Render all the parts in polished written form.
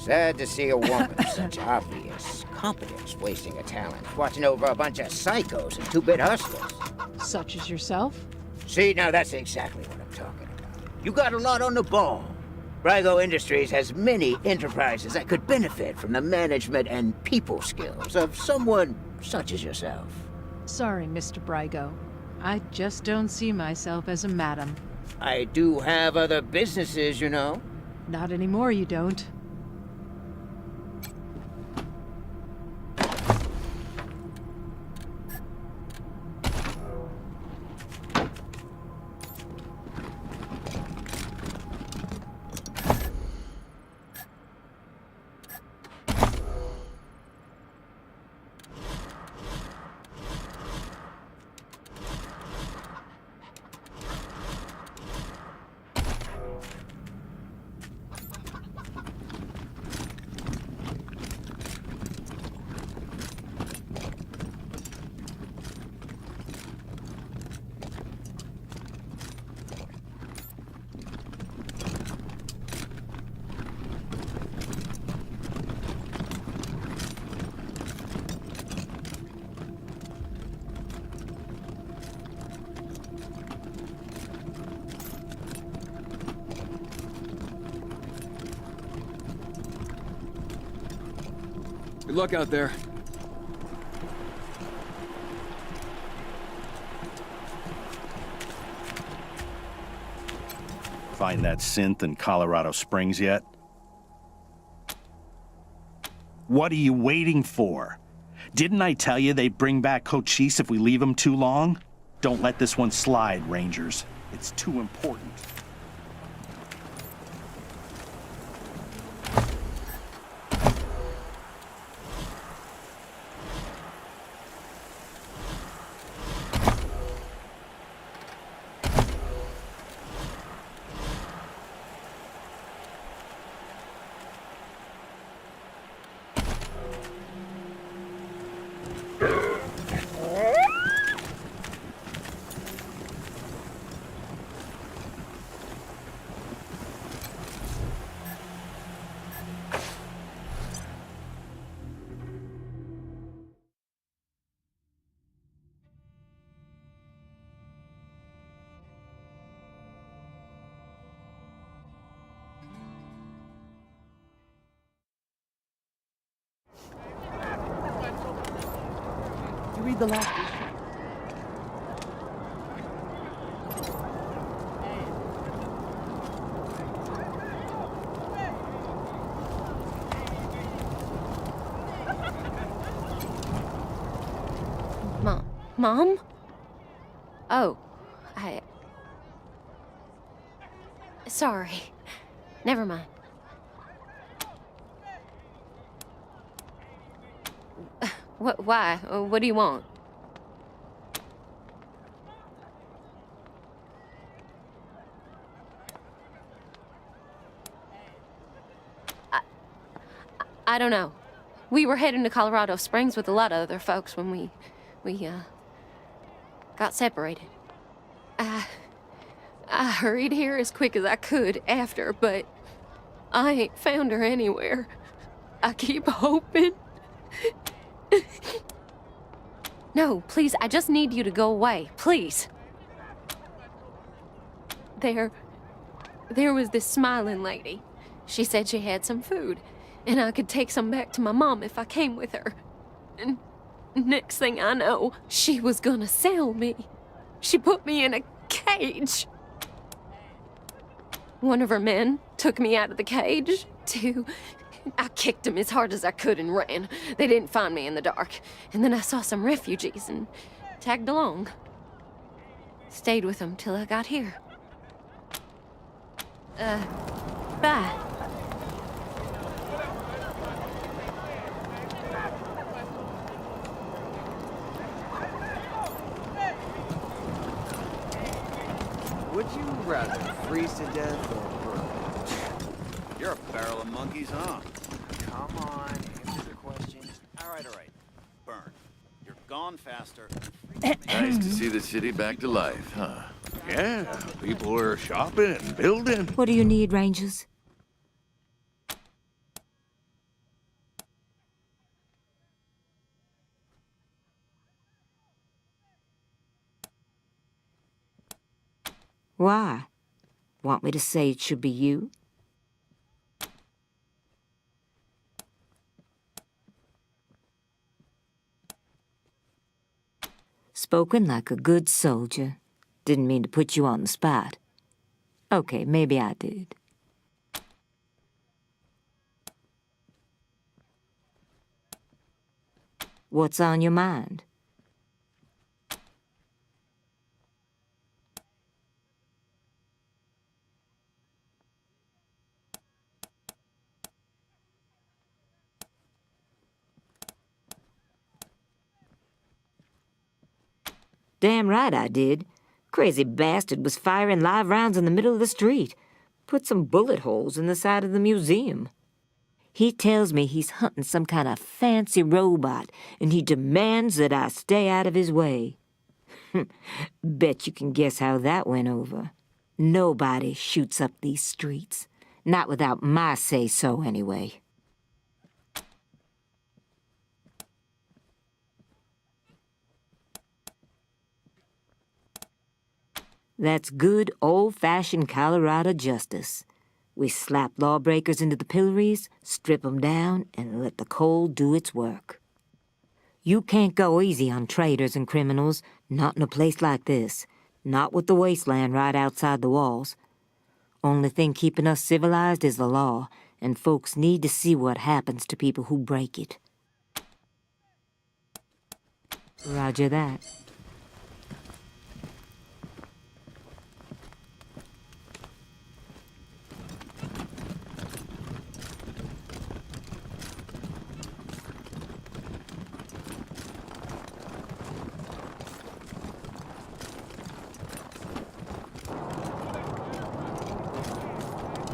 Sad to see a woman of such obvious competence wasting a talent, watching over a bunch of psychos and two-bit hustlers. Such as yourself? See, now that's exactly what I'm talking about. You got a lot on the ball. Brygo Industries has many enterprises that could benefit from the management and people skills of someone such as yourself. Sorry, Mr. Brygo. I just don't see myself as a madam. I do have other businesses, you know. Not anymore, you don't. Good luck out there. Find that synth in Colorado Springs yet? What are you waiting for? Didn't I tell you they'd bring back Cochise if we leave him too long? Don't let this one slide, Rangers. It's too important. You read the last issue? Mom? Oh, sorry. Never mind. Why? What do you want? I don't know. We were heading to Colorado Springs with a lot of other folks when we got separated. I hurried here as quick as I could after, but I ain't found her anywhere. I keep hoping. No, please, I just need you to go away, please. There was this smiling lady. She said she had some food, and I could take some back to my mom if I came with her. And next thing I know, she was gonna sell me. She put me in a cage. One of her men took me out of the cage, too. I kicked him as hard as I could and ran. They didn't find me in the dark. And then I saw some refugees and tagged along. Stayed with them till I got here. Bye. Would you rather freeze to death or burn? You're a barrel of monkeys, huh? Come on, answer the questions. All right. Burn. You're gone faster. Nice to see the city back to life, huh? Yeah, people are shopping and building. What do you need, Rangers? Why? Want me to say it should be you? Spoken like a good soldier. Didn't mean to put you on the spot. Okay, maybe I did. What's on your mind? Damn right I did. Crazy bastard was firing live rounds in the middle of the street. Put some bullet holes in the side of the museum. He tells me he's hunting some kind of fancy robot, and he demands that I stay out of his way. Bet you can guess how that went over. Nobody shoots up these streets. Not without my say-so, anyway. That's good old-fashioned Colorado justice. We slap lawbreakers into the pillories, strip 'em down, and let the cold do its work. You can't go easy on traitors and criminals, not in a place like this. Not with the Wasteland right outside the walls. Only thing keeping us civilized is the law, and folks need to see what happens to people who break it. Roger that.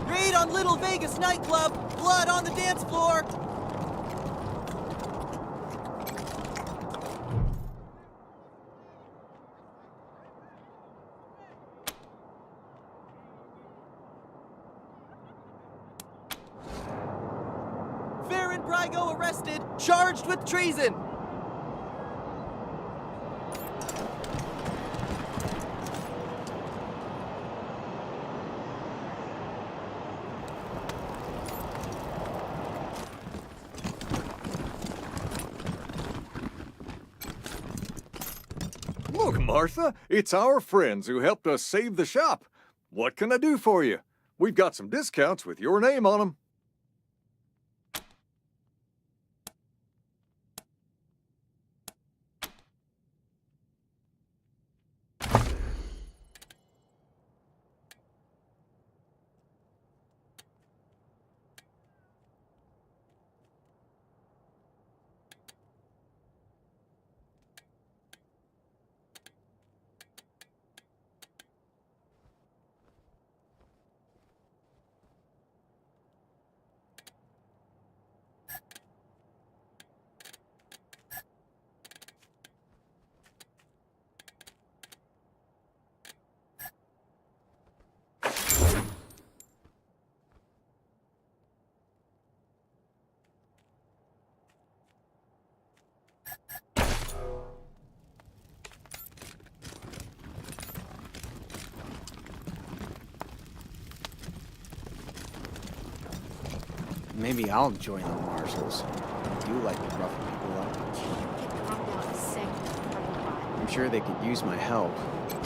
Raid on Little Vegas nightclub! Blood on the dance floor! Farron Brygo arrested, charged with treason! Look, Martha, it's our friends who helped us save the shop. What can I do for you? We've got some discounts with your name on them. Maybe I'll join the marshals. I do like to rough people up. I'm sure they could use my help.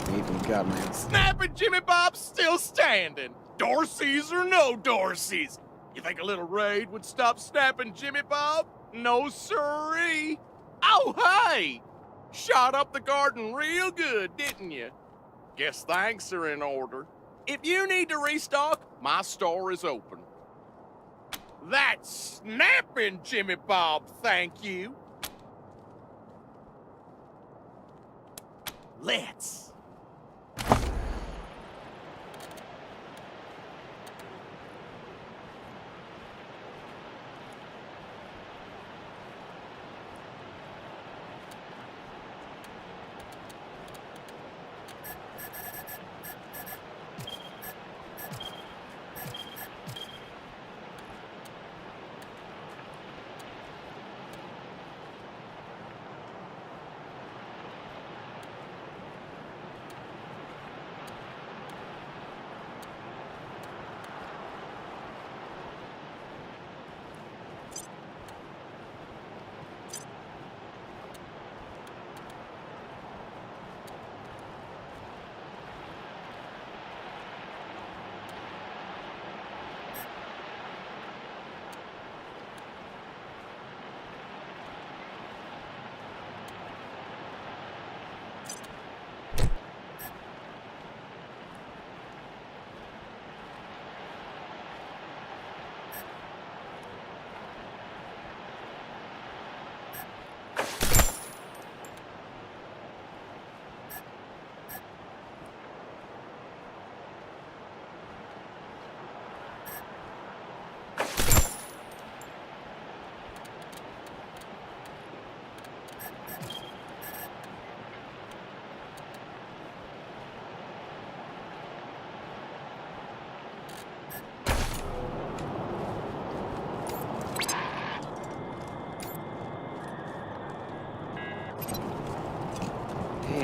I even got my own... Snapping Jimmy Bob's still standing. Dorsey's or no Dorsey's. You think a little raid would stop snapping Jimmy Bob? No siree. Oh, hey! Shot up the garden real good, didn't you? Guess thanks are in order. If you need to restock, my store is open. That's snapping, Jimmy Bob, thank you. Let's.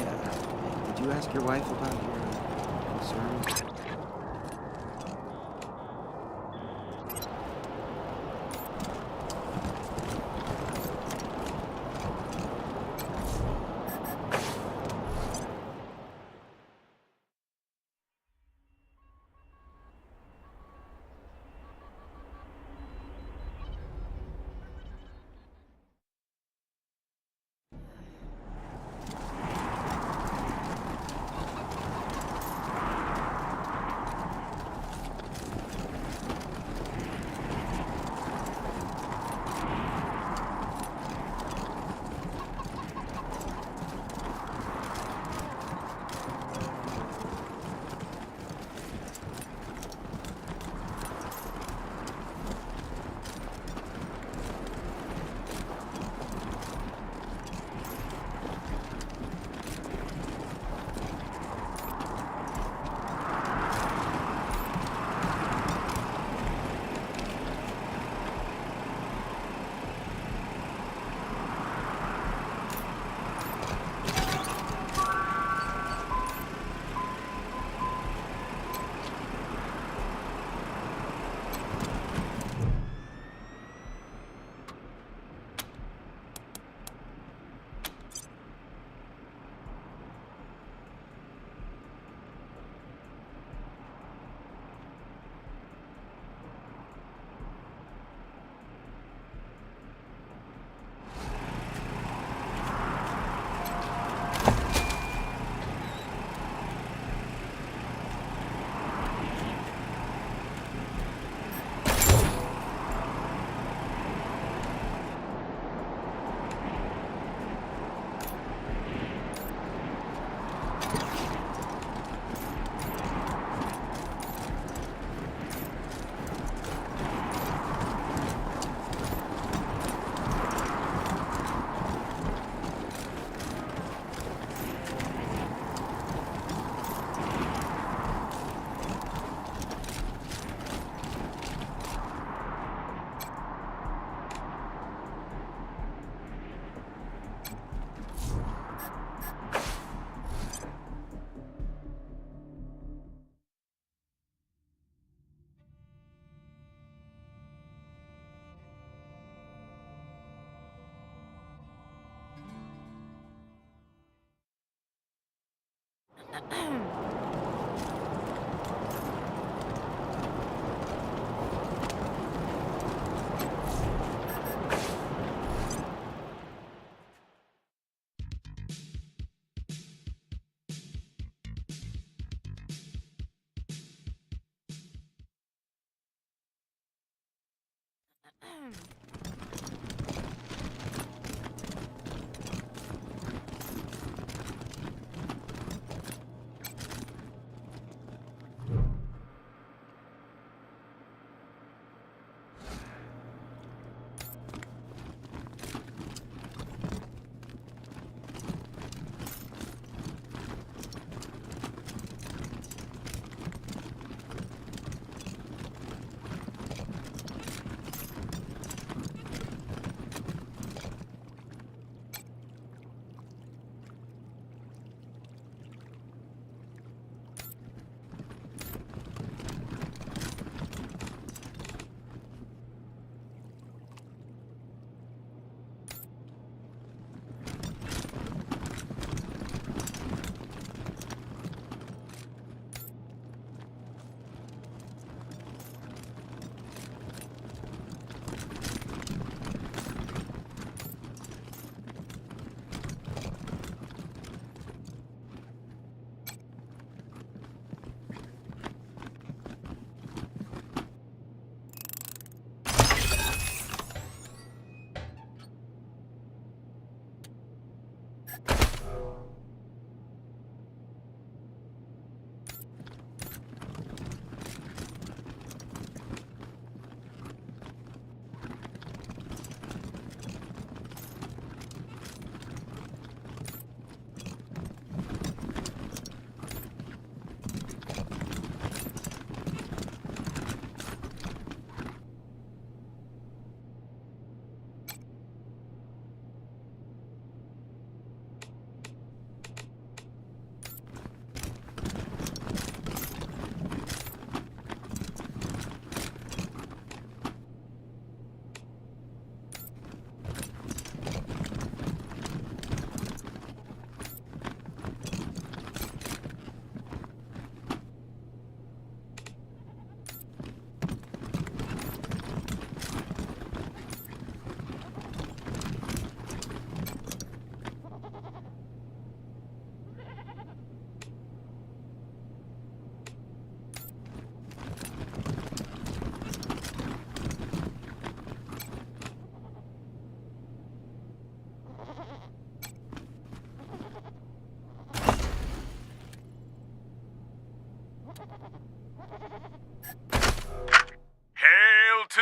Hey, did you ask your wife about your concerns?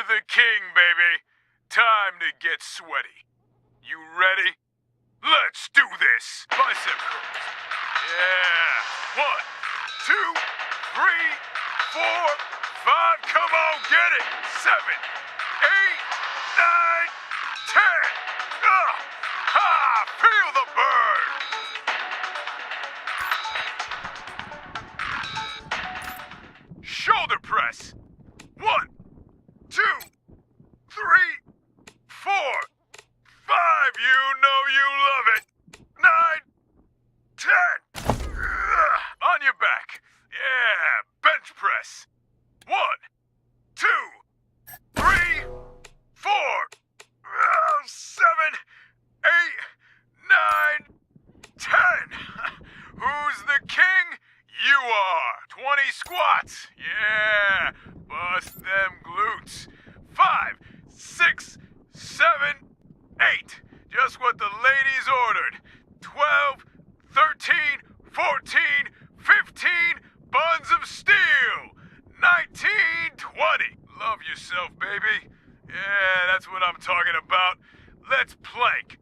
the king, baby. Time to get sweaty. You ready? Let's do this. Bicep curls. Yeah. 1, 2, 3, 4, 5. Come on, get it. 7, 8, 9, 10. Ha! Feel the burn. Shoulder press. 1, 2, 3, 4, 5. You know you love it. 9, 10. On your back. Yeah. Bench press. 1, 2, 3, 4, 7, 8, 9, 10. Who's the king? You are. 20 squats. Yeah. Bust them glutes. 5, 6, 7, 8. Just what the ladies ordered. 12, 13, 14, 15 buns of steel. 19, 20. Love yourself, baby. Yeah, that's what I'm talking about. Let's plank.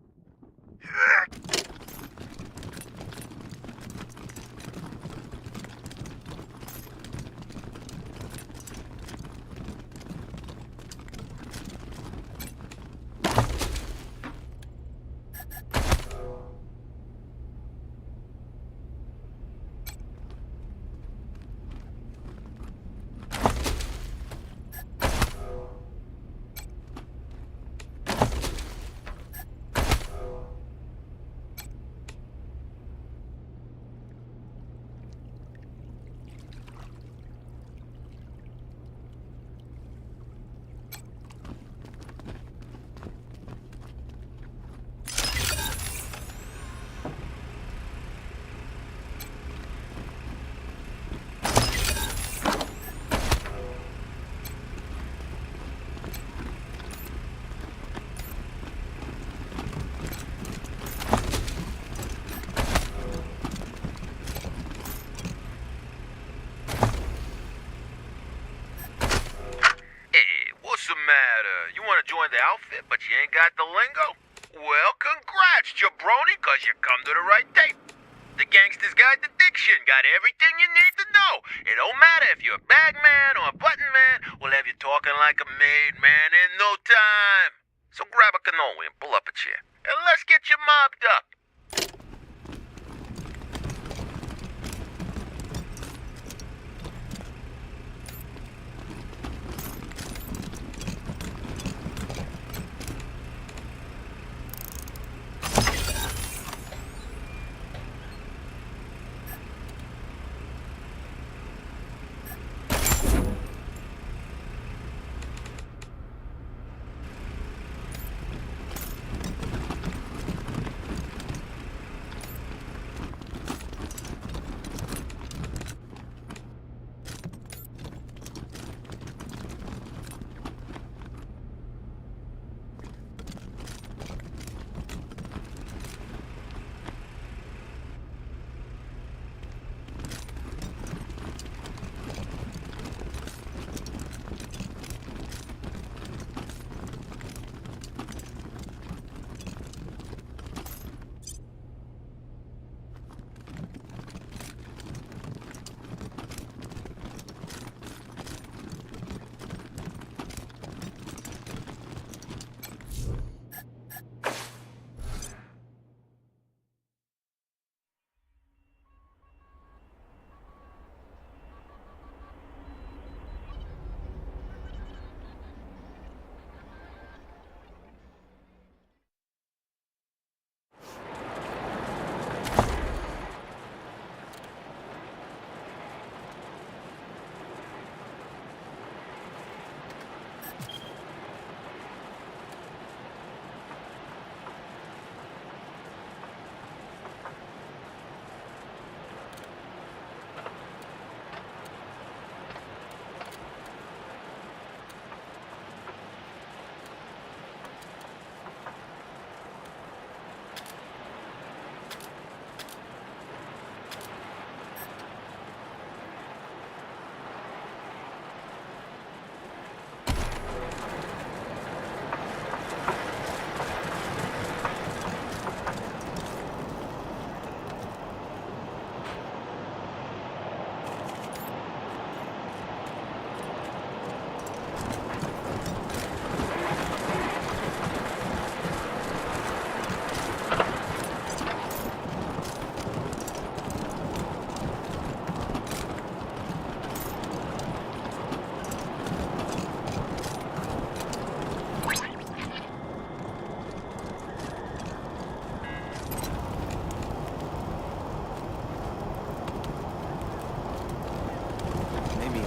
Join the outfit, but you ain't got the lingo? Well, congrats, jabroni, cause you come to the right date. The Gangster's Guide to Diction got everything you need to know. It don't matter if you're a bag man or a button man, we'll have you talking like a made man in no time. So grab a cannoli and pull up a chair, and let's get you mobbed up.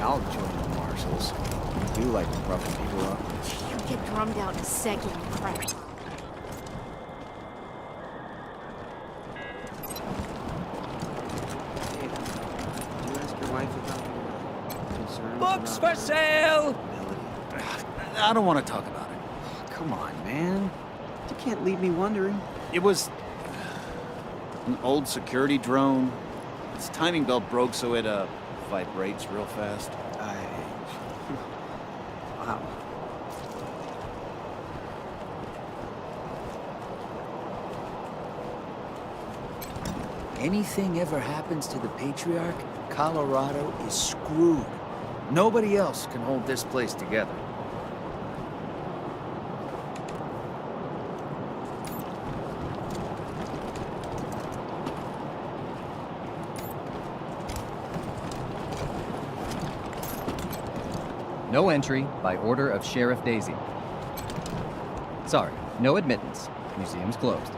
I'll join the marshals. You do like roughing people up. You get drummed out in a second, you crap. Hey, did you ask your wife about your concerns Books about for sale! ability? I don't want to talk about it. Come on, man. You can't leave me wondering. It was an old security drone. Its timing belt broke, so it vibrates real fast. Wow. Anything ever happens to the Patriarch, Colorado is screwed. Nobody else can hold this place together. No entry by order of Sheriff Daisy. Sorry, no admittance. Museum's closed.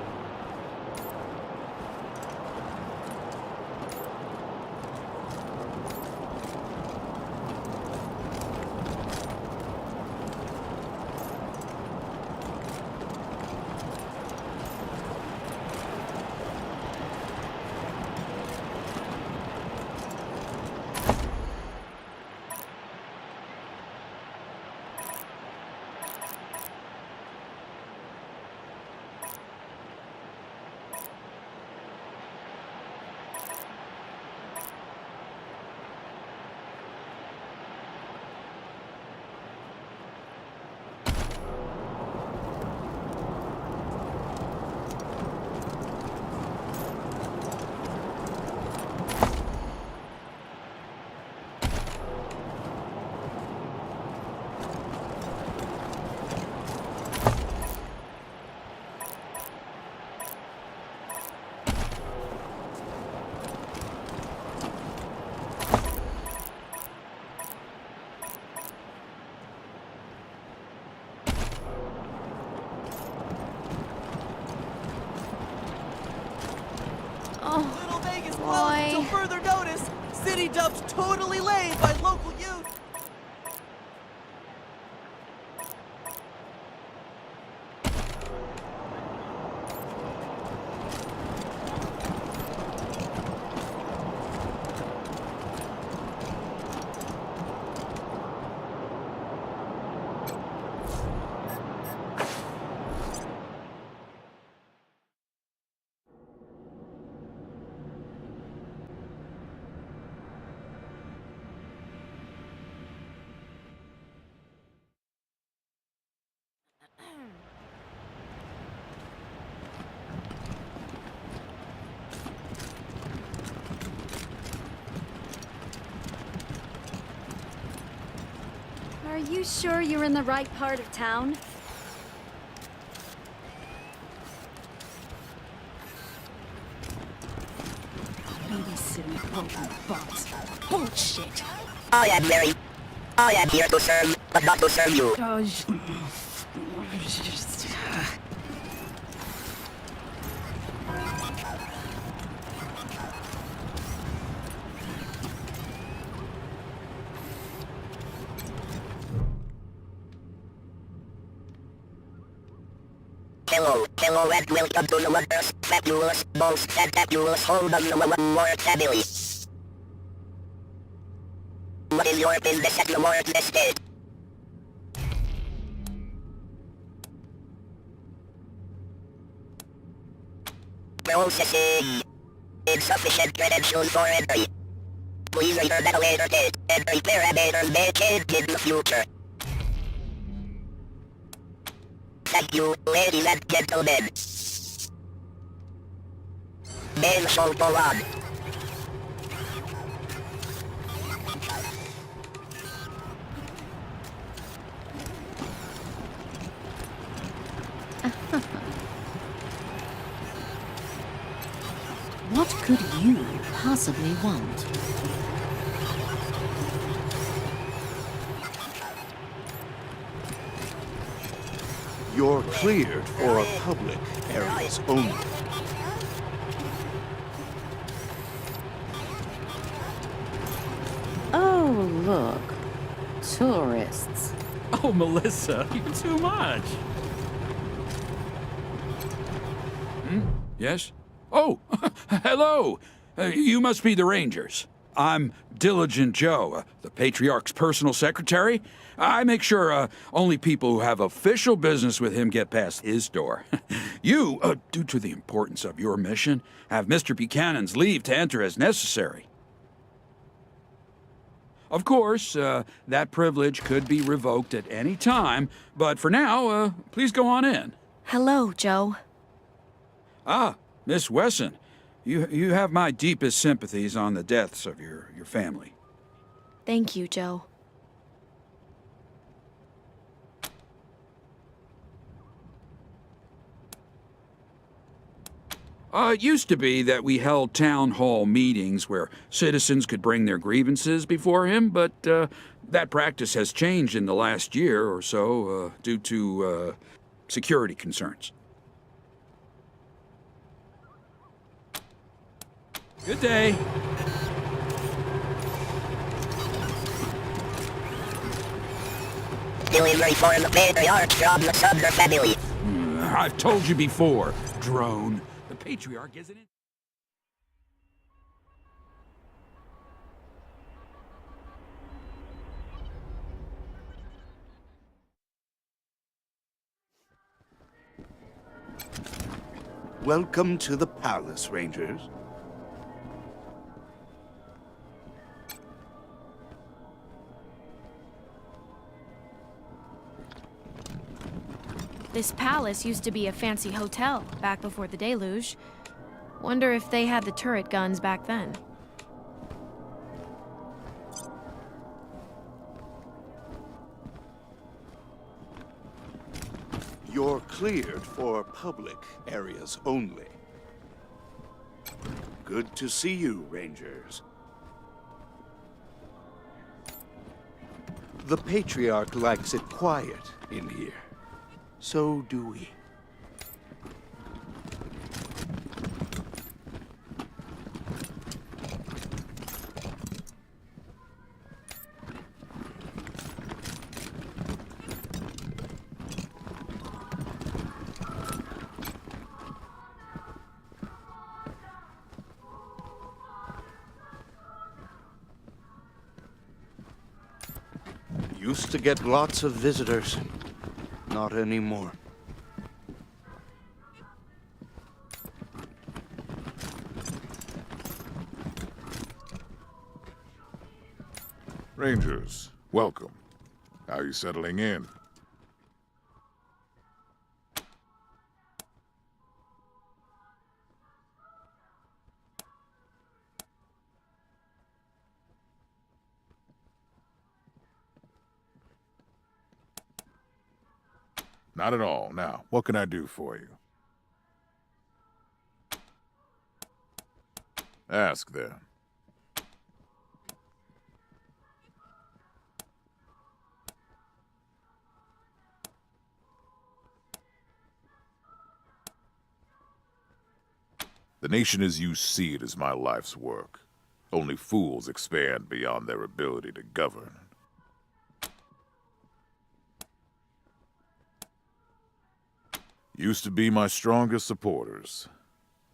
Little Vegas closed until further notice. City dumps totally laid by local youth. Are you sure you're in the right part of town? Babysitting broken butts. Bullshit. I am Mary. I am here to serve, but not to serve you. Hello and welcome to the wondrous, fabulous, most fantabulous home of the one more family. What is your business at the Warren's estate? Processing. Insufficient credentials for entry. Please return at a later date, and prepare parameters may change in the future. Thank you, ladies and gentlemen. Men shall go on. What could you possibly want? You're cleared for a public areas only. Oh, book. Tourists. Oh, Melissa, you're too much. Yes? Oh, hello. You must be the Rangers. I'm Diligent Joe, the Patriarch's personal secretary. I make sure only people who have official business with him get past his door. You, due to the importance of your mission, have Mr. Buchanan's leave to enter as necessary. Of course, that privilege could be revoked at any time, but for now, please go on in. Hello, Joe. Ah, Miss Wesson, you have my deepest sympathies on the deaths of your family. Thank you, Joe. It used to be that we held town hall meetings where citizens could bring their grievances before him, but that practice has changed in the last year or so due to security concerns. Good day. Delivery for the Patriarch from the Sumner family. I've told you before, drone. The Patriarch isn't in. Welcome to the palace, Rangers. This palace used to be a fancy hotel back before the deluge. Wonder if they had the turret guns back then. You're cleared for public areas only. Good to see you, Rangers. The Patriarch likes it quiet in here. So do we. Used to get lots of visitors. Not anymore. Rangers, welcome. How are you settling in? Not at all. Now, what can I do for you? Ask then. The nation as you see it is my life's work. Only fools expand beyond their ability to govern. Used to be my strongest supporters,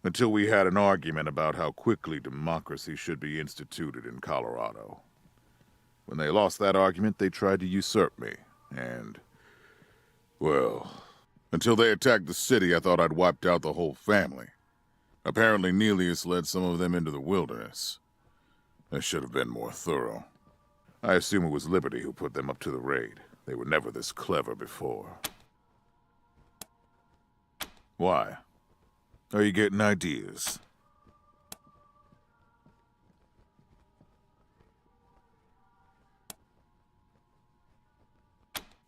until we had an argument about how quickly democracy should be instituted in Colorado. When they lost that argument, they tried to usurp me, and, well, until they attacked the city, I thought I'd wiped out the whole family. Apparently Nelius led some of them into the wilderness. I should have been more thorough. I assume it was Liberty who put them up to the raid. They were never this clever before. Why? Are you getting ideas?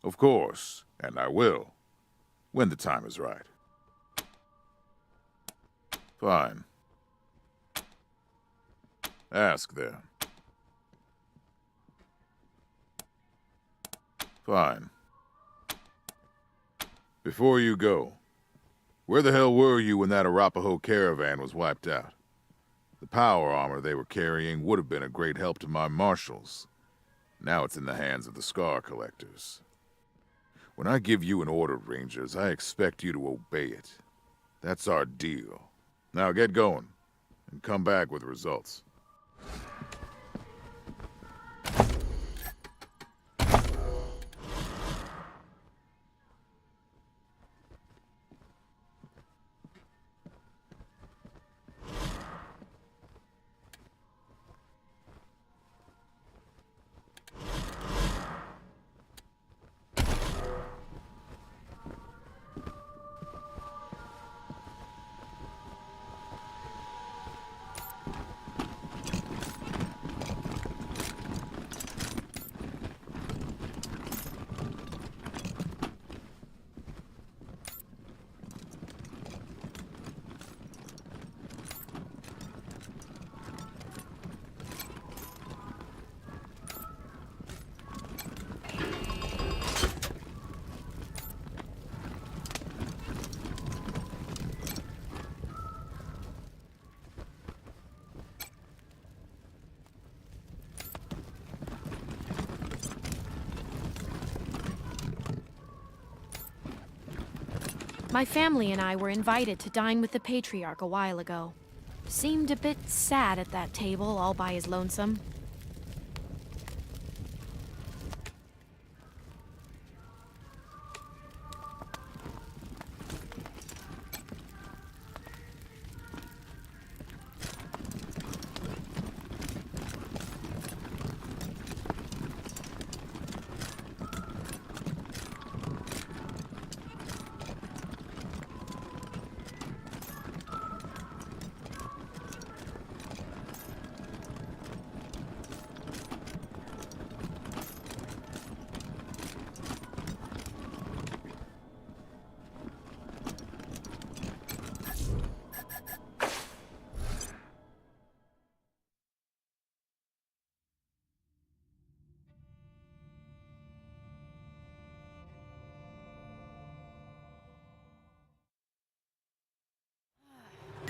Of course, and I will, when the time is right. Fine. Ask then. Fine. Before you go, where the hell were you when that Arapaho caravan was wiped out? The power armor they were carrying would have been a great help to my marshals. Now it's in the hands of the scar collectors. When I give you an order, Rangers, I expect you to obey it. That's our deal. Now get going, and come back with results. My family and I were invited to dine with the Patriarch a while ago. Seemed a bit sad at that table, all by his lonesome.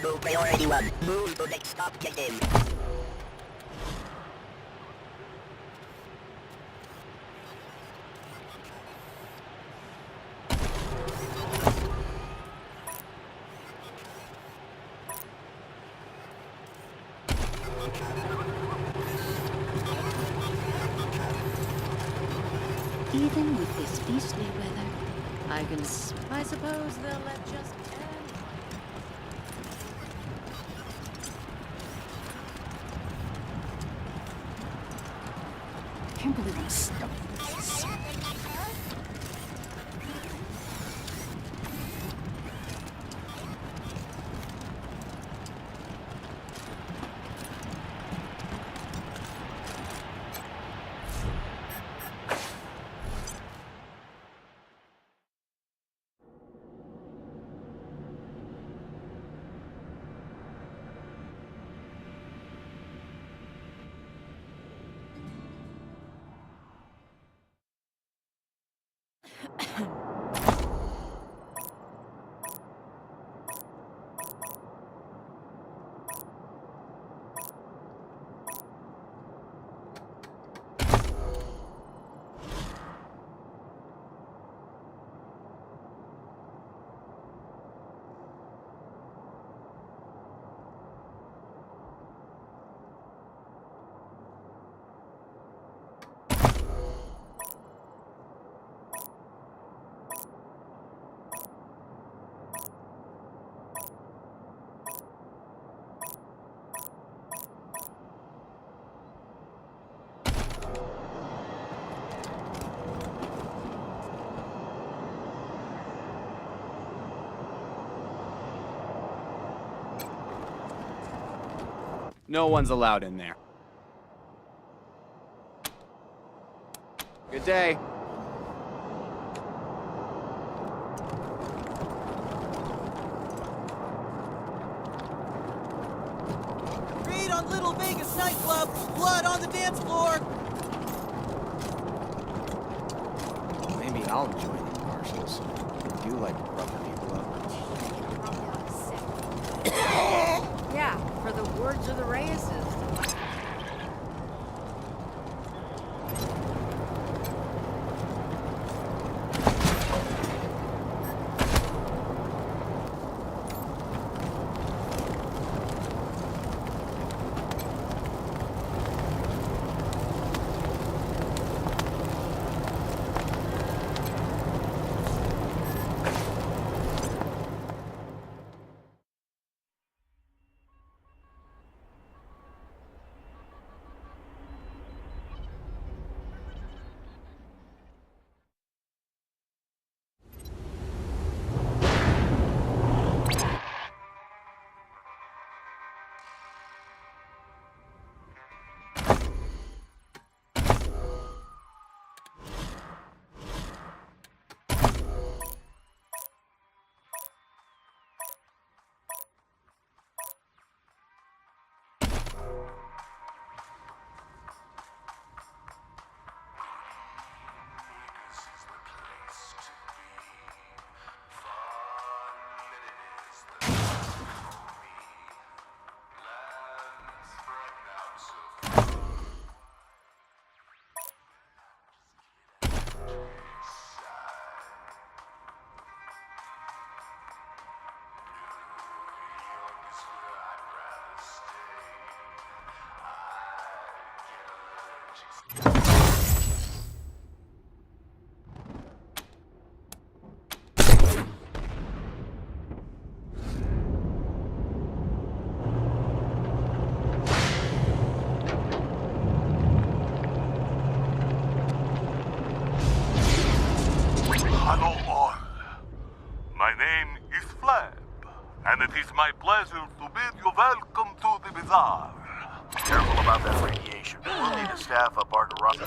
No priority 1. Move to next objective. Even with this beastly weather, I suppose they'll let just I can't believe I'm stuck with this. No one's allowed in there. Good day. Raid on Little Vegas nightclub. Blood on the dance floor. Maybe I'll join the marshals. I do like roughing people up. Yeah, for the words of the Reyes. Hello all. My name is Flab, and it is my pleasure to bid you welcome to the bazaar. Careful about that radiation. We'll need to staff up our garage.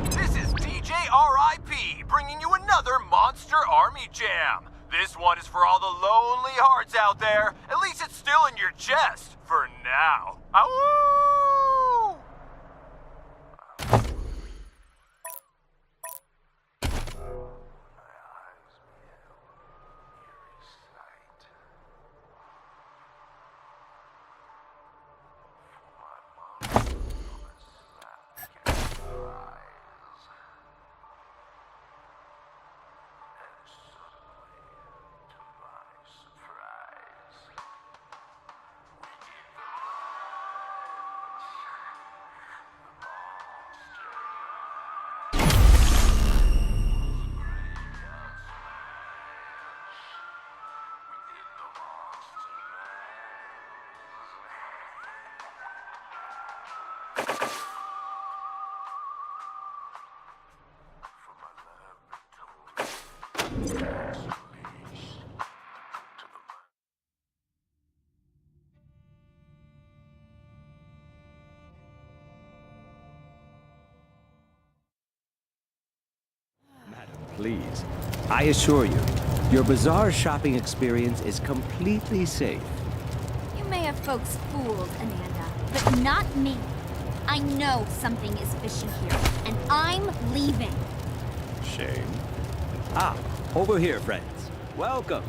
This is DJ RIP, bringing you another Monster Army Jam. This one is for all the lonely hearts out there. At least it's still in your chest, for now. Ow! Please, I assure you, your bazaar shopping experience is completely safe. You may have folks fooled, Amanda, but not me. I know something is fishy here, and I'm leaving. Shame. Ah, over here, friends. Welcome.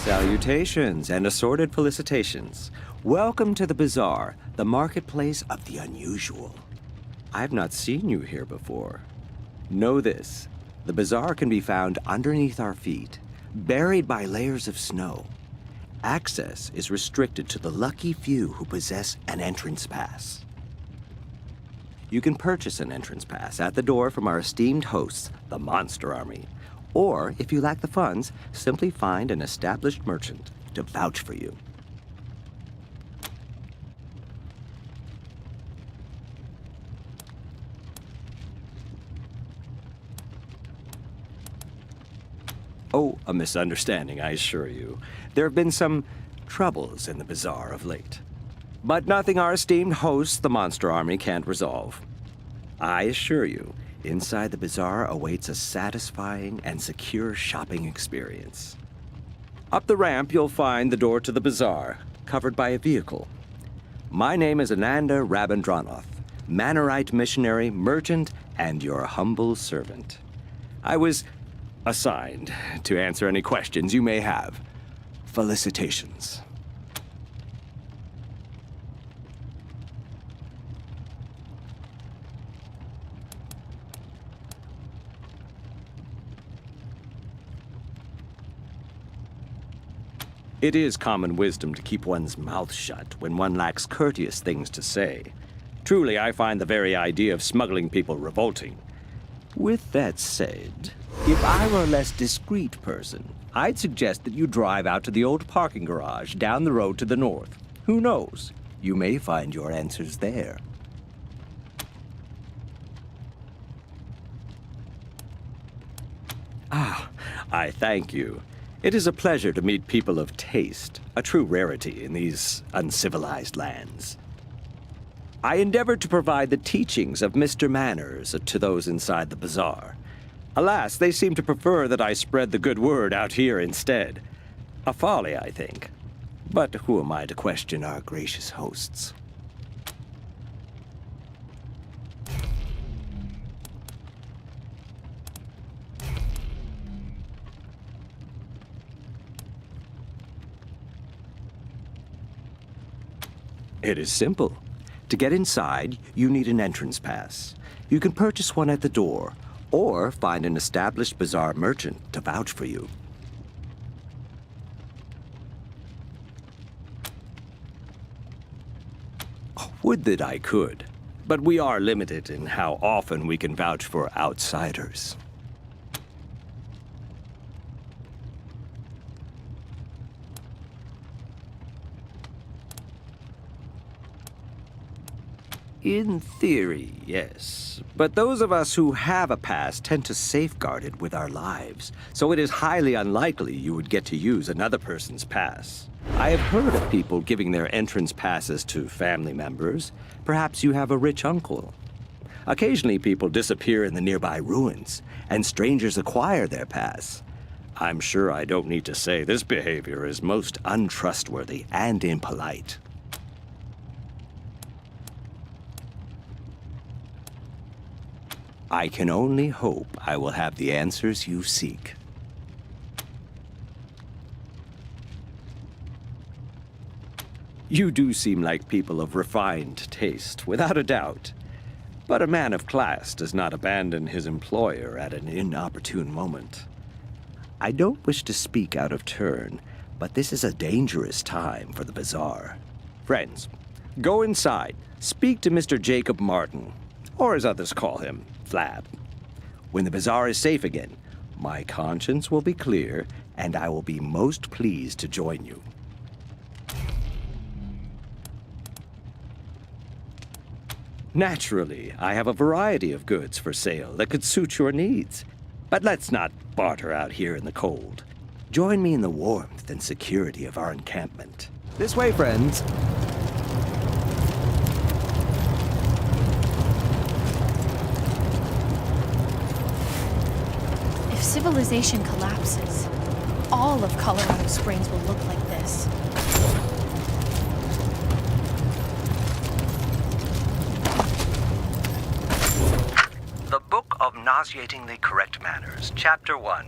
Salutations and assorted felicitations. Welcome to the bazaar, the marketplace of the unusual. I've not seen you here before. Know this, the bazaar can be found underneath our feet, buried by layers of snow. Access is restricted to the lucky few who possess an entrance pass. You can purchase an entrance pass at the door from our esteemed hosts, the Monster Army. Or, if you lack the funds, simply find an established merchant to vouch for you. Oh, a misunderstanding, I assure you. There have been some troubles in the bazaar of late. But nothing our esteemed hosts, the Monster Army, can't resolve. I assure you, inside the bazaar awaits a satisfying and secure shopping experience. Up the ramp, you'll find the door to the bazaar, covered by a vehicle. My name is Ananda Rabindranath, Manorite missionary, merchant, and your humble servant. I was assigned to answer any questions you may have. Felicitations. It is common wisdom to keep one's mouth shut when one lacks courteous things to say. Truly, I find the very idea of smuggling people revolting. With that said, if I were a less discreet person, I'd suggest that you drive out to the old parking garage down the road to the north. Who knows? You may find your answers there. Ah, I thank you. It is a pleasure to meet people of taste, a true rarity in these uncivilized lands. I endeavored to provide the teachings of Mr. Manners to those inside the bazaar. Alas, they seem to prefer that I spread the good word out here instead. A folly, I think. But who am I to question our gracious hosts? It is simple. To get inside, you need an entrance pass. You can purchase one at the door, or find an established bazaar merchant to vouch for you. Would that I could, but we are limited in how often we can vouch for outsiders. In theory, yes. But those of us who have a pass tend to safeguard it with our lives, so it is highly unlikely you would get to use another person's pass. I have heard of people giving their entrance passes to family members. Perhaps you have a rich uncle. Occasionally people disappear in the nearby ruins, and strangers acquire their pass. I'm sure I don't need to say this behavior is most untrustworthy and impolite. I can only hope I will have the answers you seek. You do seem like people of refined taste, without a doubt. But a man of class does not abandon his employer at an inopportune moment. I don't wish to speak out of turn, but this is a dangerous time for the bazaar. Friends, go inside, speak to Mr. Jacob Martin, or as others call him, Flab. When the bazaar is safe again, my conscience will be clear, and I will be most pleased to join you. Naturally, I have a variety of goods for sale that could suit your needs. But let's not barter out here in the cold. Join me in the warmth and security of our encampment. This way, friends. If civilization collapses, all of Colorado Springs will look like this. The Book of Nauseatingly Correct Manners, Chapter 1,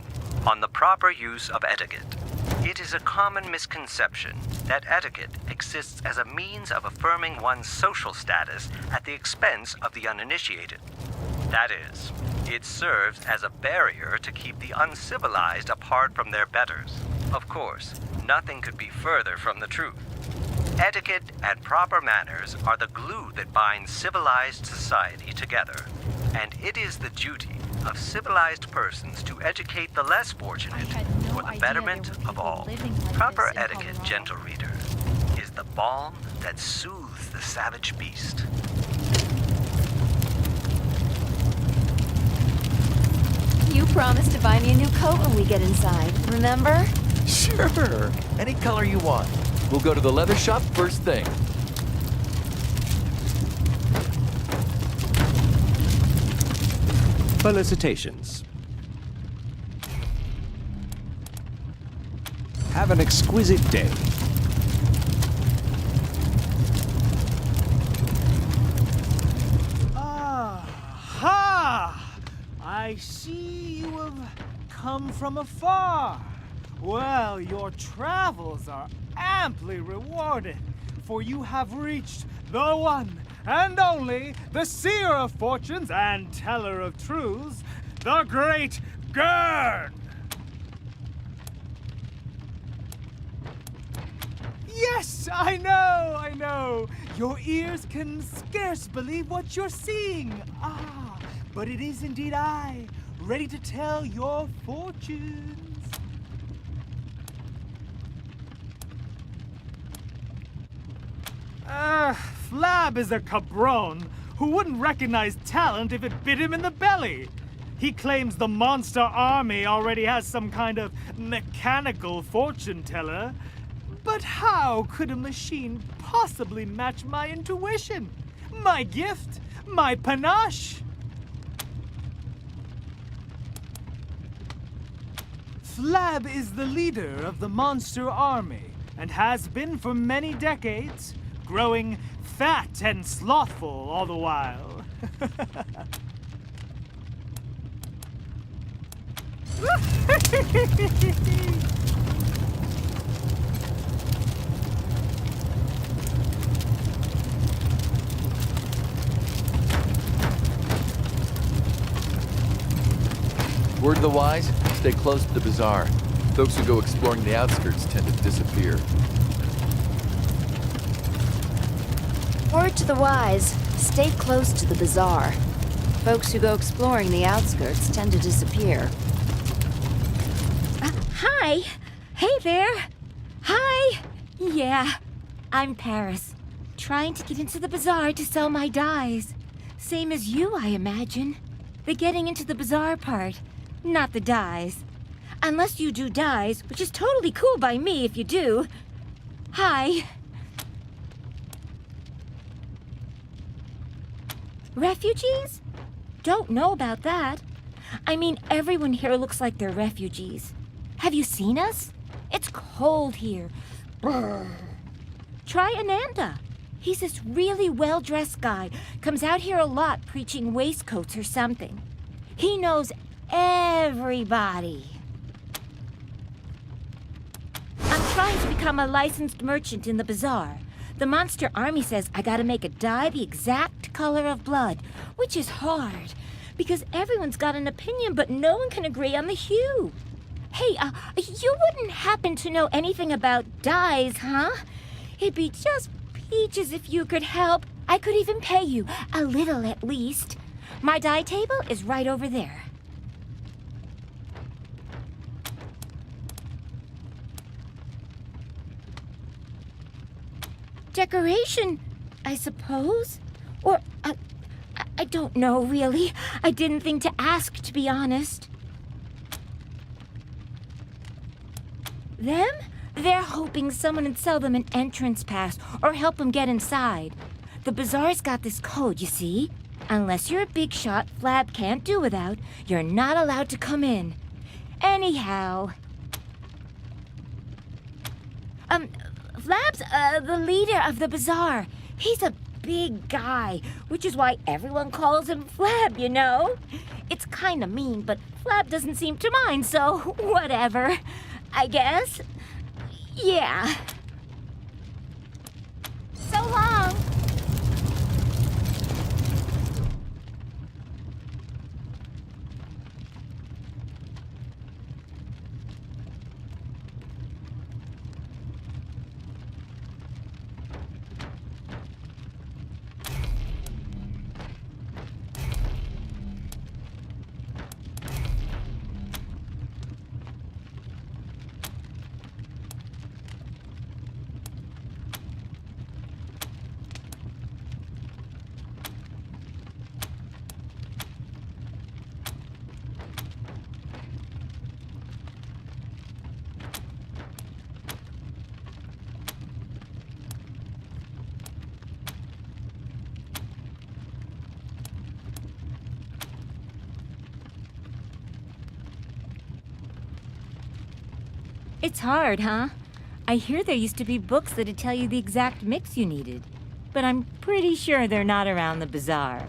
on the proper use of etiquette. It is a common misconception that etiquette exists as a means of affirming one's social status at the expense of the uninitiated. That is, it serves as a barrier to keep the uncivilized apart from their betters. Of course, nothing could be further from the truth. Etiquette and proper manners are the glue that binds civilized society together, and it is the duty of civilized persons to educate the less fortunate for the betterment of all. Proper etiquette, gentle reader, is the balm that soothes the savage beast. You promised to buy me a new coat when we get inside, remember? Sure. Any color you want. We'll go to the leather shop first thing. Felicitations. Have an exquisite day. Aha! I see you have come from afar. Well, your travels are amply rewarded, for you have reached the one and only, the seer of fortunes and teller of truths, the great Gurn! Yes, I know. Your ears can scarce believe what you're seeing. Ah, but it is indeed I, ready to tell your fortunes. Flab is a cabron who wouldn't recognize talent if it bit him in the belly. He claims the monster army already has some kind of mechanical fortune teller. But how could a machine possibly match my intuition? My gift? My panache? Flab is the leader of the monster army and has been for many decades, growing fat and slothful all the while. Word to the wise, stay close to the bazaar. Folks who go exploring the outskirts tend to disappear. Word to the wise, stay close to the bazaar. Folks who go exploring the outskirts tend to disappear. Hi. Hey there. Hi. Yeah, I'm Paris. Trying to get into the bazaar to sell my dyes. Same as you, I imagine. The getting into the bazaar part, not the dyes. Unless you do dyes, which is totally cool by me if you do. Hi. Refugees? Don't know about that. I mean, everyone here looks like they're refugees. Have you seen us? It's cold here. Brr. Try Ananda. He's this really well-dressed guy. Comes out here a lot preaching waistcoats or something. He knows everybody. I'm trying to become a licensed merchant in the bazaar. The monster army says I gotta make a dye the exact color of blood, which is hard, because everyone's got an opinion, but no one can agree on the hue. Hey, you wouldn't happen to know anything about dyes, huh? It'd be just peaches if you could help. I could even pay you, a little at least. My dye table is right over there. Decoration, I suppose? Or, I don't know, really. I didn't think to ask, to be honest. Them? They're hoping someone would sell them an entrance pass or help them get inside. The bazaar's got this code, you see? Unless you're a big shot Flab can't do without, you're not allowed to come in. Anyhow... Flab's, the leader of the bazaar. He's a big guy, which is why everyone calls him Flab, you know? It's kinda mean, but Flab doesn't seem to mind, so whatever. I guess. Yeah. So long. It's hard, huh? I hear there used to be books that'd tell you the exact mix you needed. But I'm pretty sure they're not around the bazaar.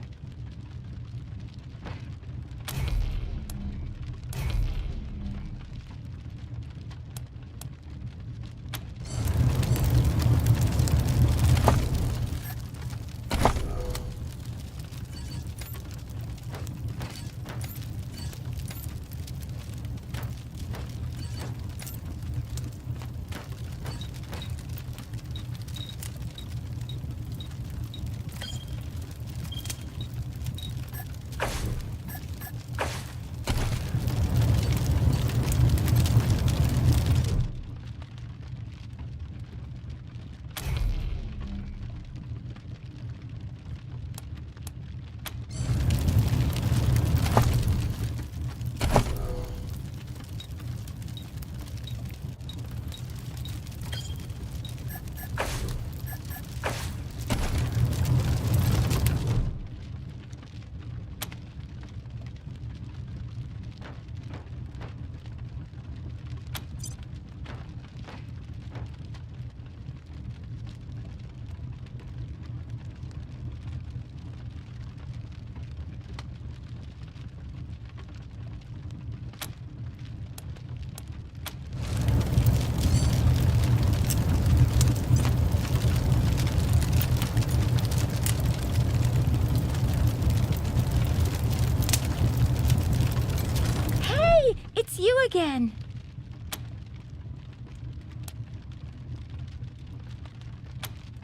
again.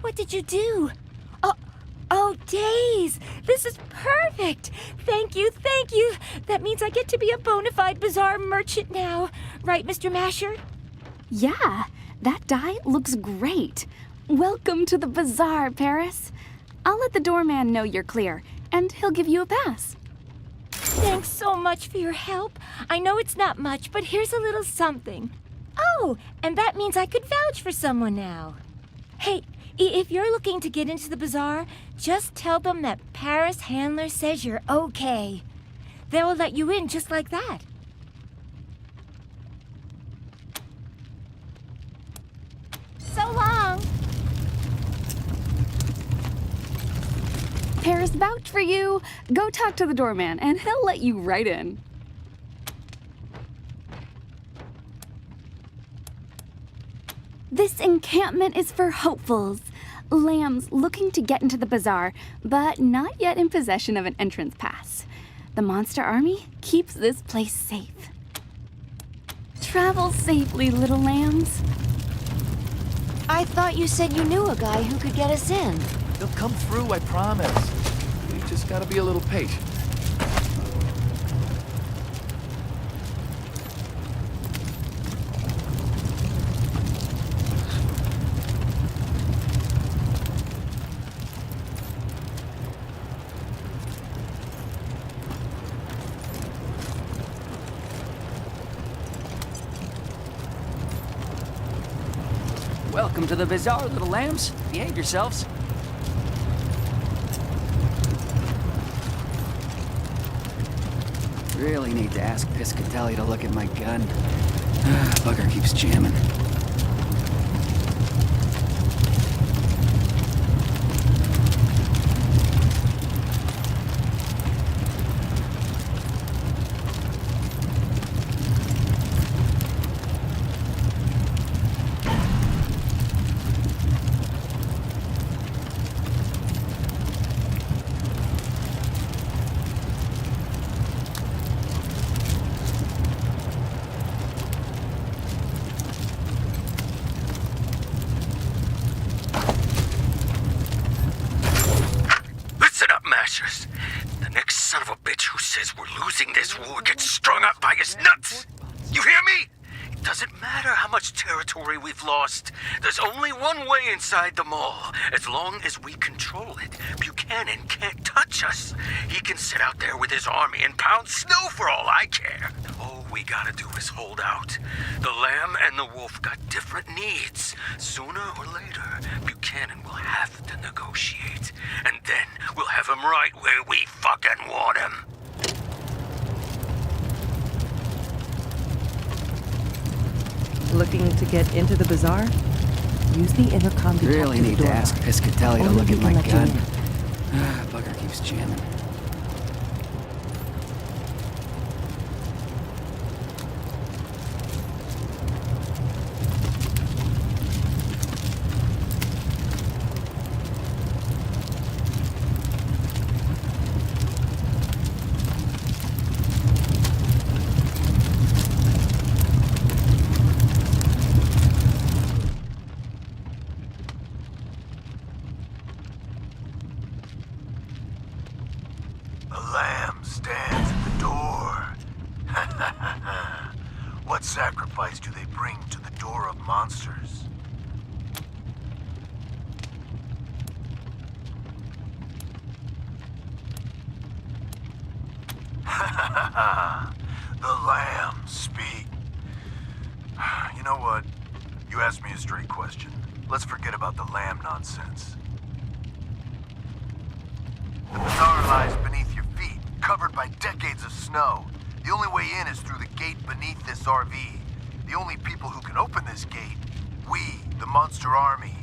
What did you do? Oh, Days! This is perfect! Thank you, thank you! That means I get to be a bona fide bazaar merchant now. Right, Mr. Masher? Yeah, that dye looks great. Welcome to the bazaar, Paris. I'll let the doorman know you're clear, and he'll give you a pass. Thanks so much for your help. I know it's not much, but here's a little something. Oh, and that means I could vouch for someone now. Hey, if you're looking to get into the bazaar, just tell them that Paris Handler says you're okay. They will let you in just like that. So long. Paris vouched for you. Go talk to the doorman, and he'll let you right in. This encampment is for hopefuls. Lambs looking to get into the bazaar, but not yet in possession of an entrance pass. The Monster Army keeps this place safe. Travel safely, little lambs. I thought you said you knew a guy who could get us in. They'll come through, I promise. We just gotta be a little patient. Welcome to the bazaar, little lambs. Behave yourselves. Really need to ask Piscatelli to look at my gun. Bugger keeps jamming. The next son of a bitch who says we're losing this war gets strung up by his nuts. You hear me? It doesn't matter how much territory we've lost. There's only one way inside the mall. As long as we control it, Buchanan can't touch us. He can sit out there with his army and pound snow for all I care. All we gotta do is hold out. The lamb and the wolf got different needs. Sooner or later, Buchanan will have to negotiate. And then we'll have him right where we fucking want him. Looking to get into the bazaar? Use the intercom to Really need to ask Piscatelli to look at my gun. Bugger keeps jamming. What sacrifice do they bring to the door of monsters? The lambs speak. You know what? You asked me a straight question. Let's forget about the lamb nonsense. The bazaar lies beneath your feet, covered by decades of snow. The only way in is through the gate beneath this RV. The only people who can open this gate, we, the Monster Army.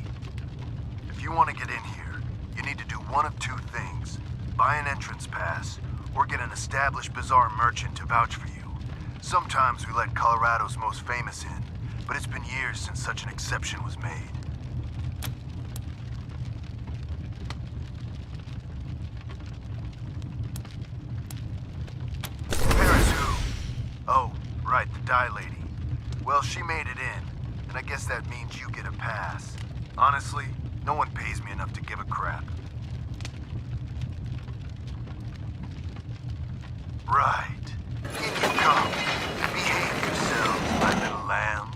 If you want to get in here, you need to do one of two things. Buy an entrance pass, or get an established bazaar merchant to vouch for you. Sometimes we let Colorado's most famous in, but it's been years since such an exception was made. Paris who? Oh, right, the Sky Lady. Well, she made it in, and I guess that means you get a pass. Honestly, no one pays me enough to give a crap. Right. In you come. Behave yourselves, my little lambs.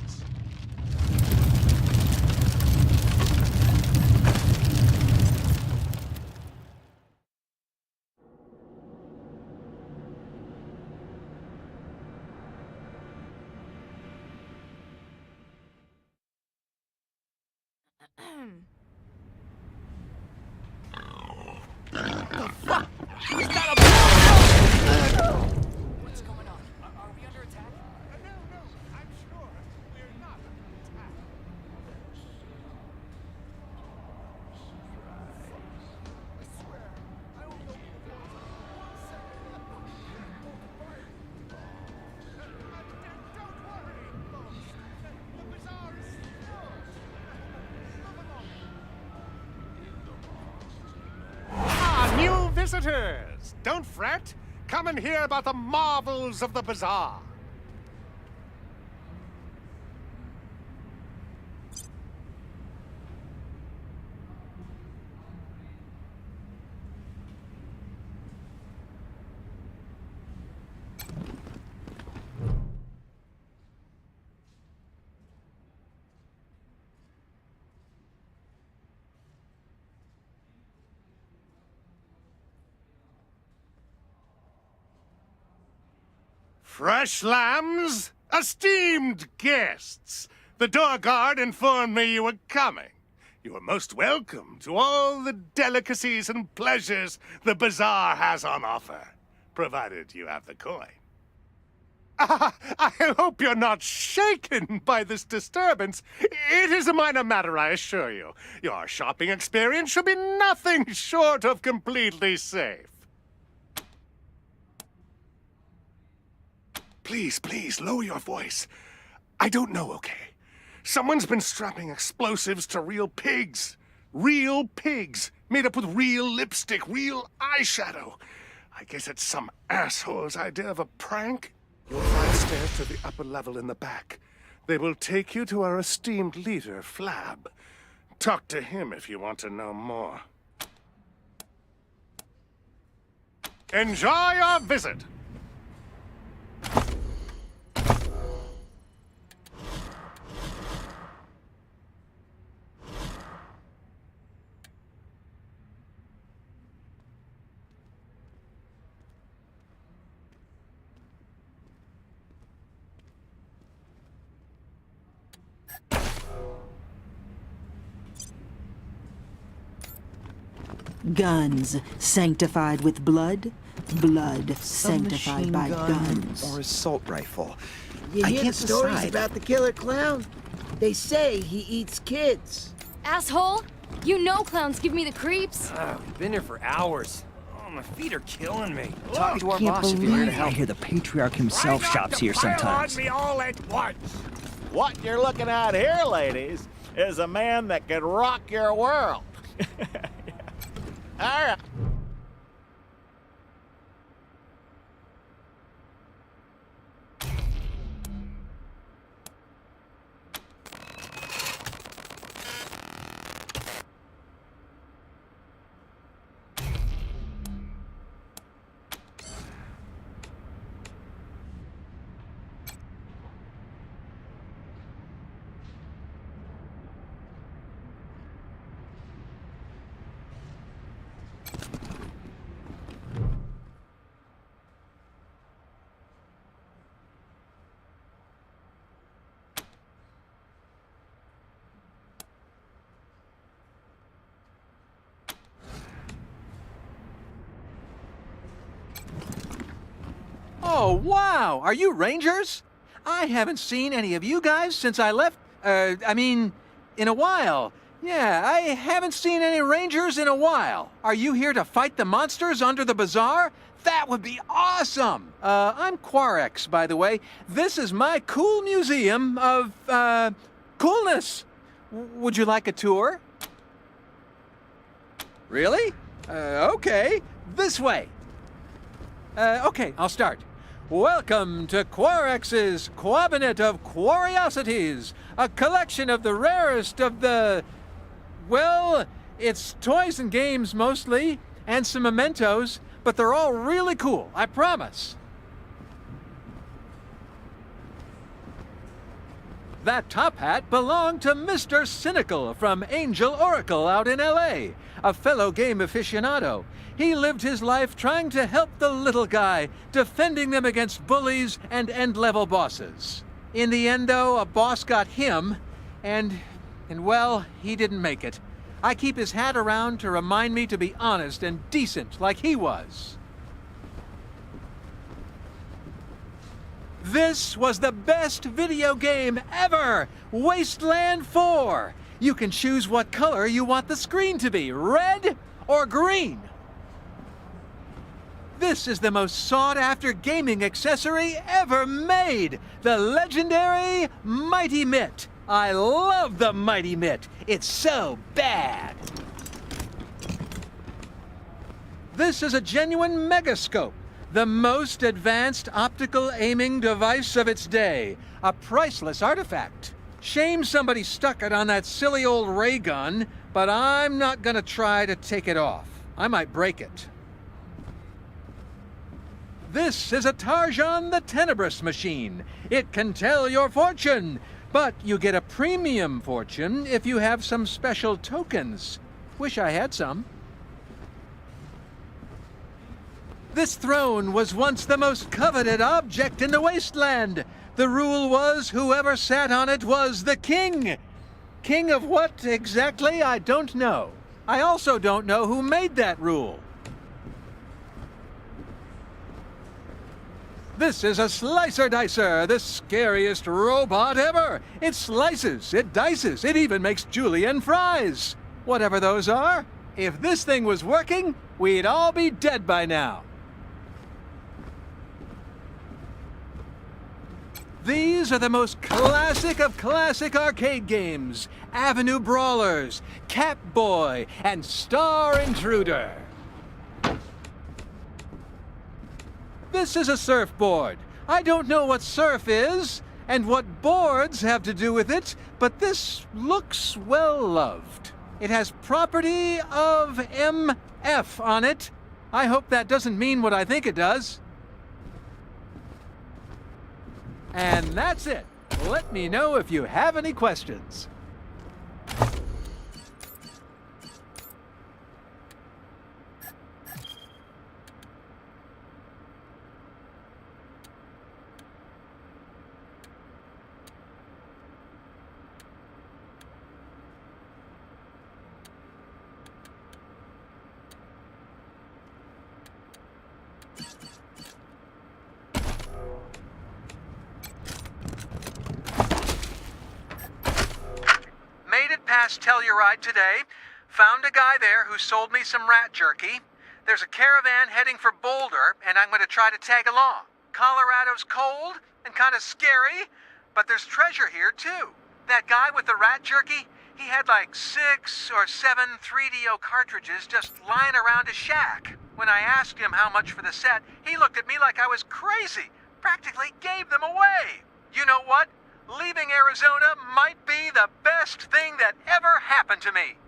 The fuck? Is that a... What's going on? Are we under attack? No, I'm sure we're not under attack. I swear, I only opened the door for 1 second. Don't worry, folks. The bazaar is still... New visitors! Don't fret. Come and hear about the marvels of the bazaar. Fresh lambs, esteemed guests, the door guard informed me you were coming. You are most welcome to all the delicacies and pleasures the bazaar has on offer, provided you have the coin. I hope you're not shaken by this disturbance. It is a minor matter, I assure you. Your shopping experience should be nothing short of completely safe. Please, lower your voice. I don't know, okay? Someone's been strapping explosives to real pigs. Real pigs, made up with real lipstick, real eyeshadow. I guess it's some asshole's idea of a prank. You'll find stairs to the upper level in the back. They will take you to our esteemed leader, Flab. Talk to him if you want to know more. Enjoy your visit! Guns sanctified with blood, blood sanctified by guns. Or assault rifle. You I hear can't the stories decide. about the killer clown? They say he eats kids. Asshole! You know clowns give me the creeps. We've been here for hours. Oh, my feet are killing me. Talk to our boss if you're here to help. I hear the Patriarch himself shops here sometimes. me all at once. What you're looking at here, ladies, is a man that could rock your world. All right. Oh, wow! Are you Rangers? I haven't seen any of you guys since I left, in a while. Yeah, I haven't seen any Rangers in a while. Are you here to fight the monsters under the bazaar? That would be awesome! I'm Quarex, by the way. This is my cool museum of, coolness. Would you like a tour? Really? Okay. This way. Okay, I'll start. Welcome to Quarex's Quabinet of Curiosities, a collection of the rarest of the... well, it's toys and games mostly, and some mementos, but they're all really cool, I promise. That top hat belonged to Mr. Cynical from Angel Oracle out in L.A., a fellow game aficionado. He lived his life trying to help the little guy, defending them against bullies and end-level bosses. In the end, though, a boss got him, and well, he didn't make it. I keep his hat around to remind me to be honest and decent like he was. This was the best video game ever! Wasteland 4! You can choose what color you want the screen to be, red or green. This is the most sought-after gaming accessory ever made, the legendary Mighty Mitt. I love the Mighty Mitt. It's so bad. This is a genuine megascope. The most advanced optical aiming device of its day. A priceless artifact. Shame somebody stuck it on that silly old ray gun, but I'm not gonna try to take it off. I might break it. This is a Tarjan the Tenebrous machine. It can tell your fortune, but you get a premium fortune if you have some special tokens. Wish I had some. This throne was once the most coveted object in the Wasteland. The rule was whoever sat on it was the king. King of what exactly, I don't know. I also don't know who made that rule. This is a Slicer Dicer, the scariest robot ever. It slices, it dices, it even makes julienne fries. Whatever those are, if this thing was working, we'd all be dead by now. These are the most classic of classic arcade games. Avenue Brawlers, Catboy, and Star Intruder. This is a surfboard. I don't know what surf is, and what boards have to do with it, but this looks well-loved. It has property of MF on it. I hope that doesn't mean what I think it does. And that's it. Let me know if you have any questions. Past Telluride today. Found a guy there who sold me some rat jerky. There's a caravan heading for Boulder, and I'm going to try to tag along. Colorado's cold and kind of scary, but there's treasure here too. That guy with the rat jerky, he had like 6 or 7 3DO cartridges just lying around his shack. When I asked him how much for the set, he looked at me like I was crazy. Practically gave them away. You know what? Leaving Arizona might be the best thing that ever happened to me.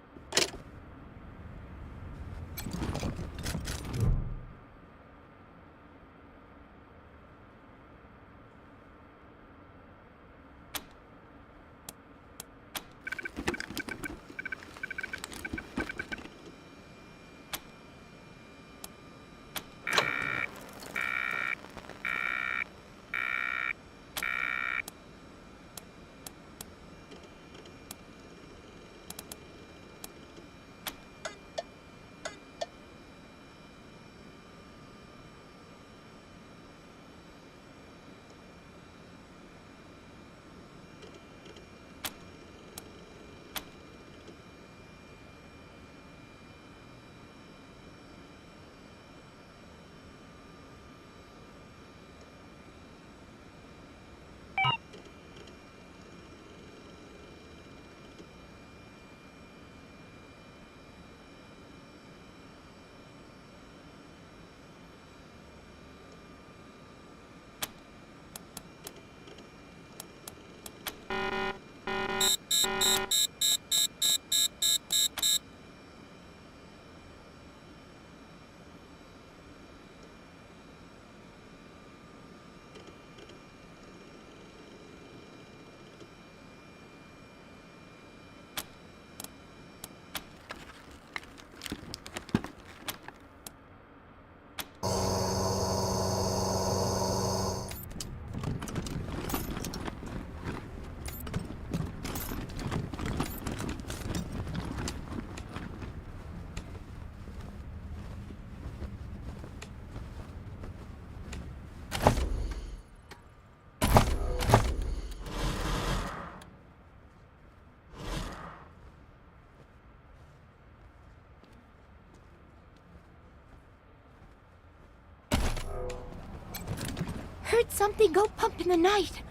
Heard something go pump in the night.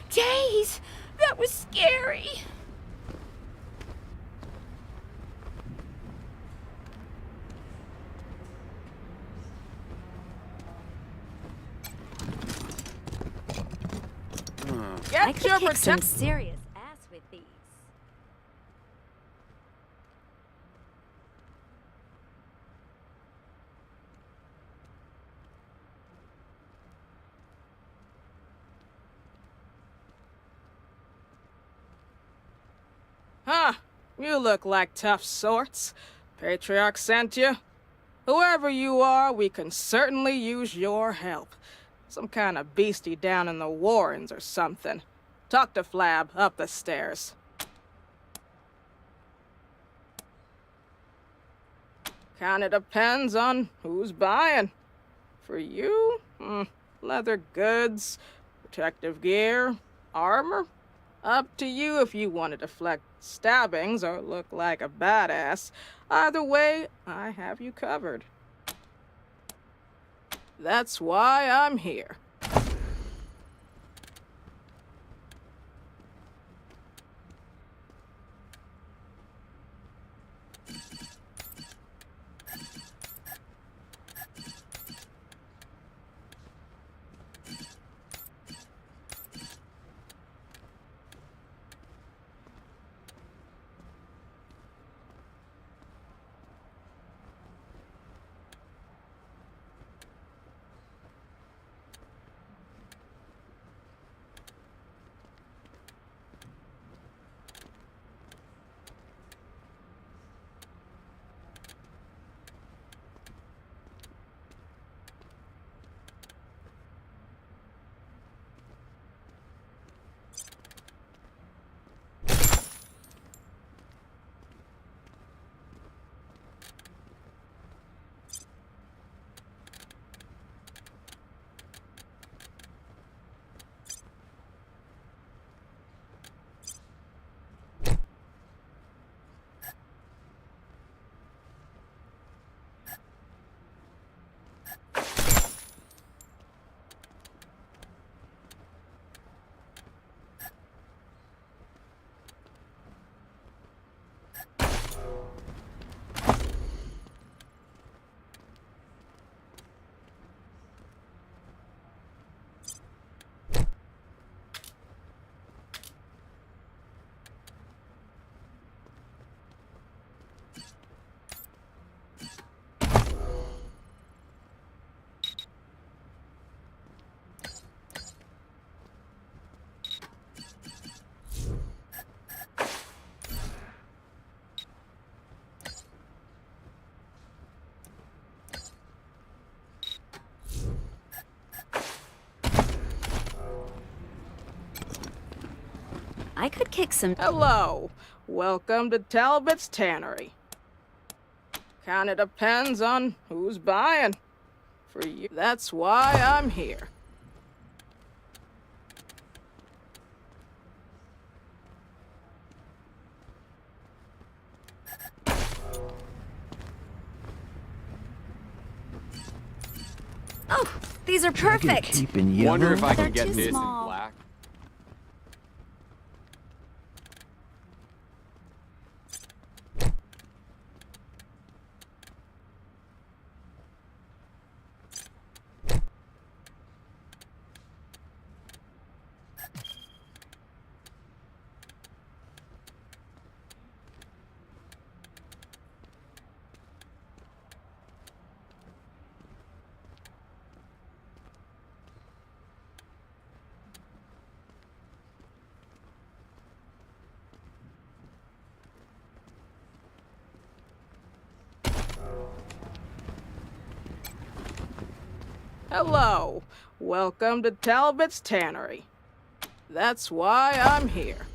Days! That was scary. I could kick some serious ass with these. Huh, you look like tough sorts. Patriarch sent you? Whoever you are, we can certainly use your help. Some kind of beastie down in the Warrens or something. Talk to Flab up the stairs. Kinda depends on who's buying. For you, leather goods, protective gear, armor. Up to you if you want to deflect stabbings or look like a badass. Either way, I have you covered. That's why I'm here. I could kick some... Hello. Welcome to Talbot's Tannery. Kinda depends on who's buying. For you, that's why I'm here. Oh, these are perfect. Wonder if I They're can get too this small. in black. Hello. Welcome to Talbot's Tannery. That's why I'm here.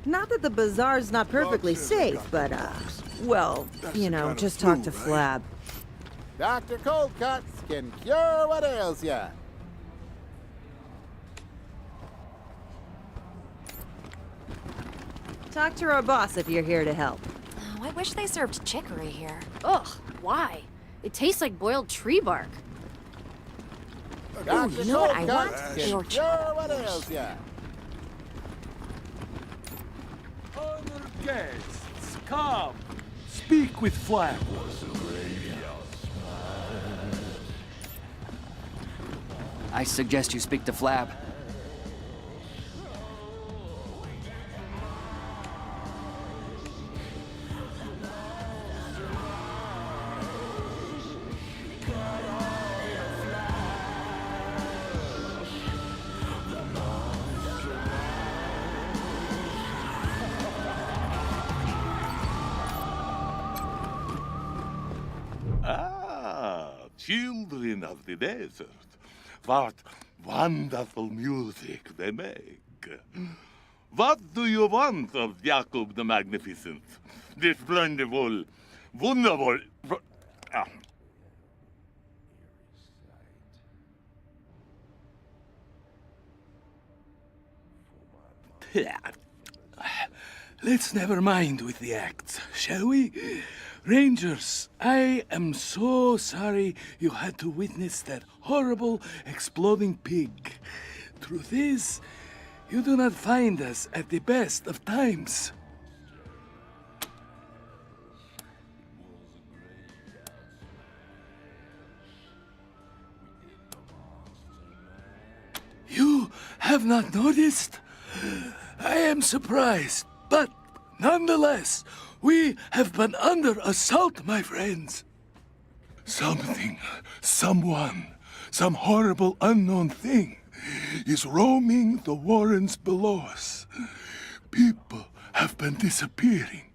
Not that the bazaar's not perfectly safe, but, well, you know, just talk to Flab. Dr. Coldcuts can cure what ails ya. Talk to our boss if you're here to help. Oh, I wish they served chicory here. Ugh, why? It tastes like boiled tree bark. Ooh, you know what I want? Can Your cure what ails ya. Honored guests, come. Speak with Flap. I suggest you speak to Flab. Children of the desert, what wonderful music they make. What do you want of Jacob the Magnificent? This wonderful, wonderful... Ah. Let's never mind with the acts, shall we? Rangers, I am so sorry you had to witness that horrible exploding pig. Truth is, you do not find us at the best of times. You have not noticed? I am surprised, but nonetheless, we have been under assault, my friends. Something, someone, some horrible unknown thing is roaming the warrens below us. People have been disappearing,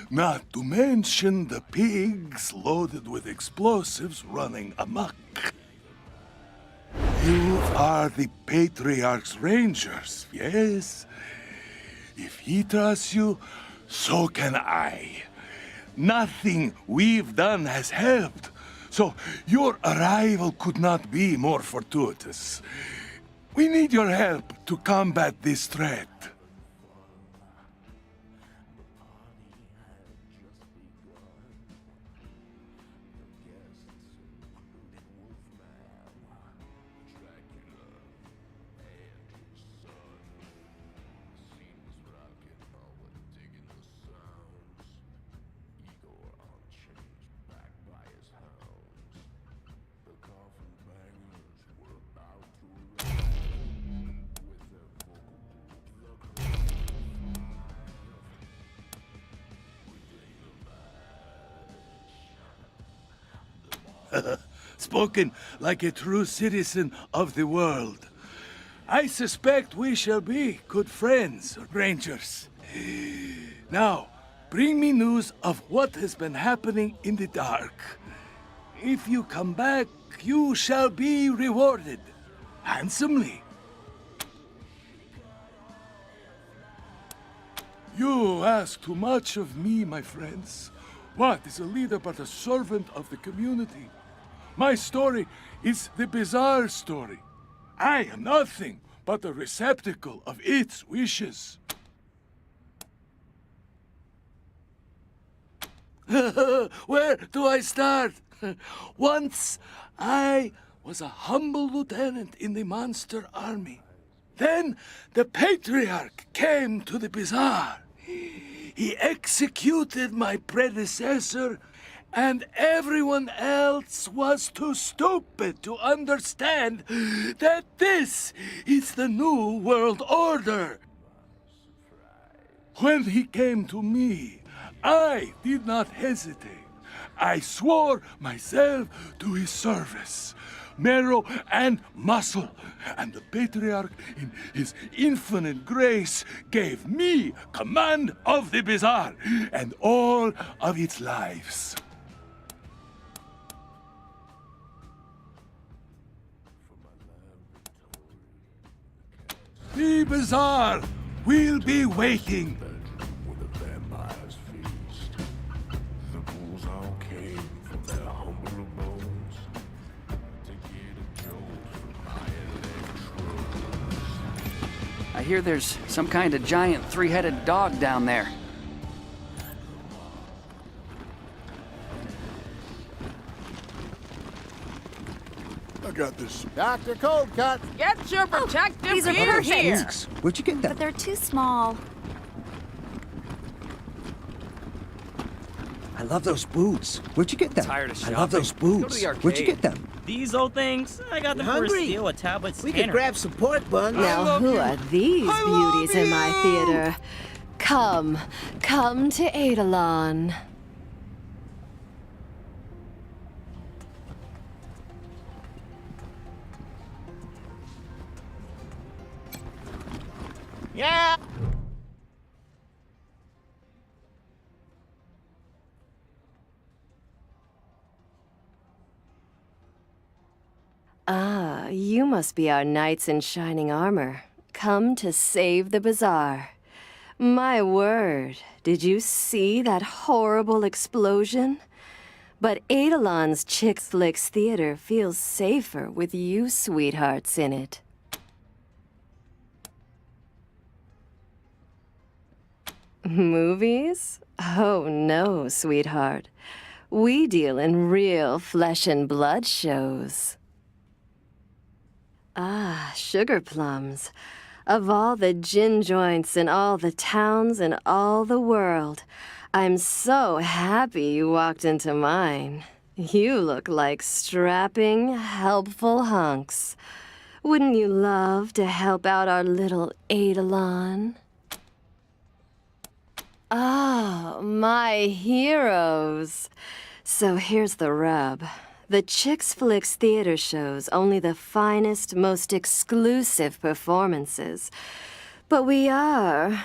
not to mention the pigs loaded with explosives running amok. You are the Patriarch's Rangers, yes? If he trusts you, so can I. Nothing we've done has helped, so your arrival could not be more fortuitous. We need your help to combat this threat. Spoken like a true citizen of the world. I suspect we shall be good friends, Rangers. Now, bring me news of what has been happening in the dark. If you come back, you shall be rewarded handsomely. You ask too much of me, my friends. What is a leader but a servant of the community? My story is the bizarre story. I am nothing but a receptacle of its wishes. Where do I start? Once, I was a humble lieutenant in the monster army. Then, the Patriarch came to the bazaar. He executed my predecessor, and everyone else was too stupid to understand that this is the new world order. When he came to me, I did not hesitate. I swore myself to his service, marrow and muscle, and the Patriarch, in his infinite grace, gave me command of the bazaar and all of its lives. The bazaar will be waiting. I hear there's some kind of giant three-headed dog down there. I got this. Dr. Cold Cut. Get your protective these are gear perfect. here. Where'd you get them? But they're too small. I love those boots. Where'd you get them? Tired of I love those shopping. boots. Go to the Where'd you arcade. get them? These old things, I got them for a hungry? steal at Talbot's We Tanner. could grab some pork buns. Now, who are these beauties in my theater? Come to Eidolon. Yeah. Ah, you must be our knights in shining armor, come to save the bazaar. My word, did you see that horrible explosion? But Eidolon's Chick Flicks Theater feels safer with you sweethearts in it. Movies? Oh no, sweetheart. We deal in real flesh and blood shows. Ah, sugar plums. Of all the gin joints in all the towns in all the world, I'm so happy you walked into mine. You look like strapping, helpful hunks. Wouldn't you love to help out our little Eidolon? Oh, my heroes. So here's the rub. The Chick Flicks Theater shows only the finest, most exclusive performances. But we are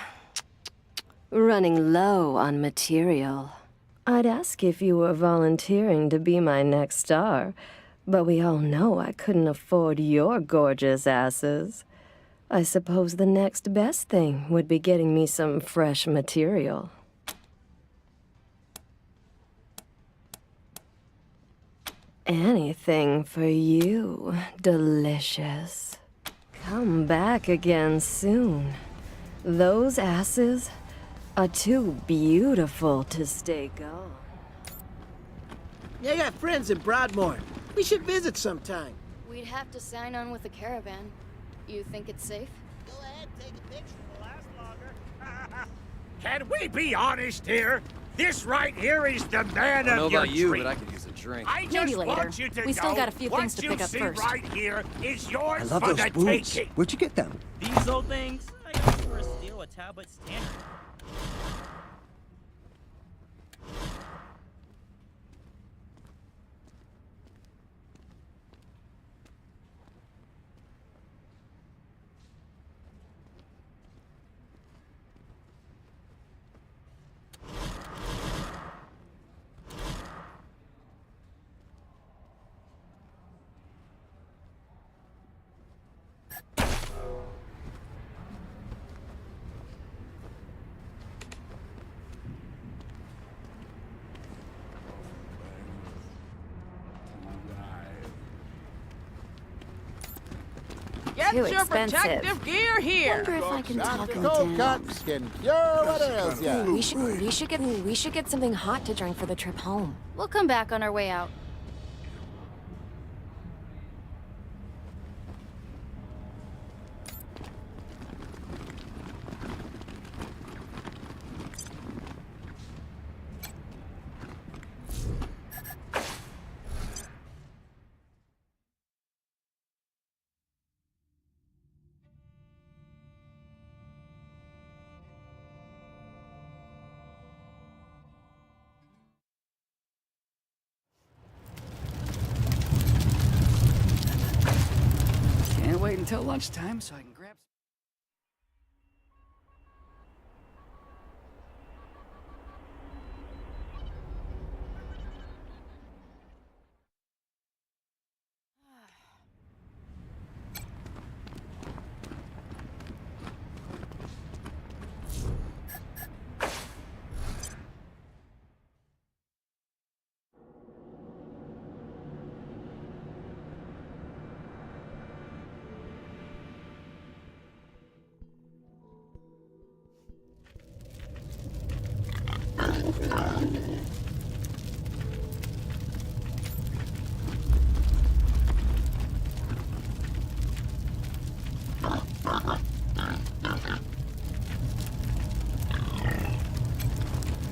running low on material. I'd ask if you were volunteering to be my next star, but we all know I couldn't afford your gorgeous asses. I suppose the next best thing would be getting me some fresh material. Anything for you, delicious. Come back again soon. Those asses are too beautiful to stay gone. I got friends in Broadmoor. We should visit sometime. We'd have to sign on with a caravan. You think it's safe? Go ahead, take a picture. It'll last longer. Can we be honest here? This right here is the man I don't know of your about you, dream. but I could use a drink. I just Maybe later. want you to We still know got a few things what to pick you up see first. right here is I yours love for those the boots. taking. Where'd you get them? These old things? I got them for a steal at Talbot Standard. Get Too your expensive. protective gear here. Wonder if I can talk him Cold down. cuts can cure what ails ya. We should get something hot to drink for the trip home. We'll come back on our way out. Can't wait until lunchtime so I can grab.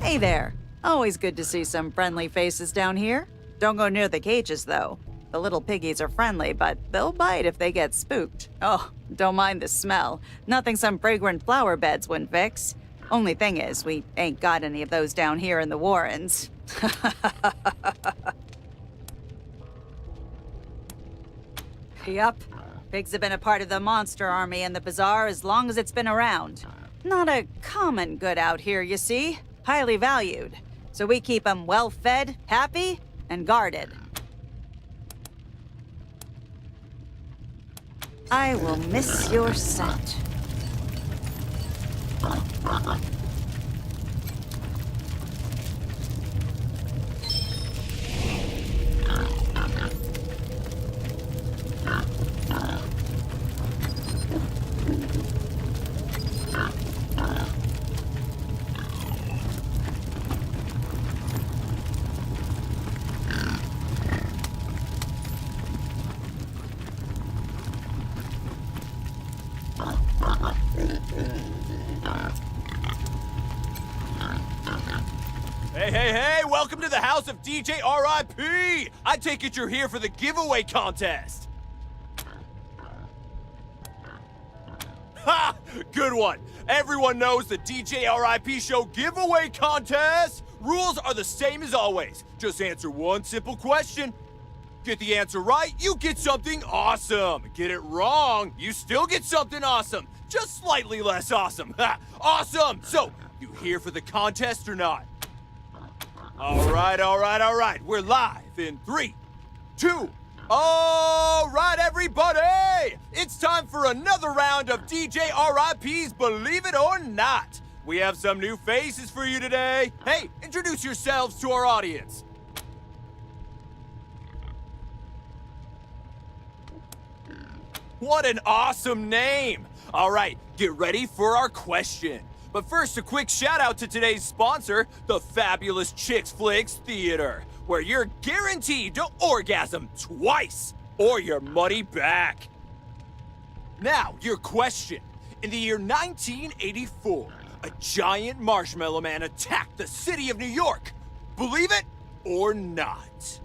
Hey there. Always good to see some friendly faces down here. Don't go near the cages, though. The little piggies are friendly, but they'll bite if they get spooked. Oh, don't mind the smell. Nothing some fragrant flower beds wouldn't fix. Only thing is, we ain't got any of those down here in the Warrens. Yup. Pigs have been a part of the monster army and the bazaar as long as it's been around. Not a common good out here, you see. Highly valued. So we keep them well-fed, happy, and guarded. I will miss your scent. Hey, welcome to the house of DJ RIP! I take it you're here for the giveaway contest! Ha! Good one! Everyone knows the DJ RIP show giveaway contest! Rules are the same as always. Just answer one simple question. Get the answer right, you get something awesome. Get it wrong, you still get something awesome. Just slightly less awesome. Ha! Awesome! So, you here for the contest or not? All right. We're live in 3, 2. All right, everybody! It's time for another round of DJ RIP's Believe It or Not. We have some new faces for you today. Hey, introduce yourselves to our audience. What an awesome name! All right, get ready for our question. But first, a quick shout out to today's sponsor, the fabulous Chicks Flicks Theater, where you're guaranteed to orgasm twice or your money back. Now, your question. In the year 1984, a giant marshmallow man attacked the city of New York. Believe it or not?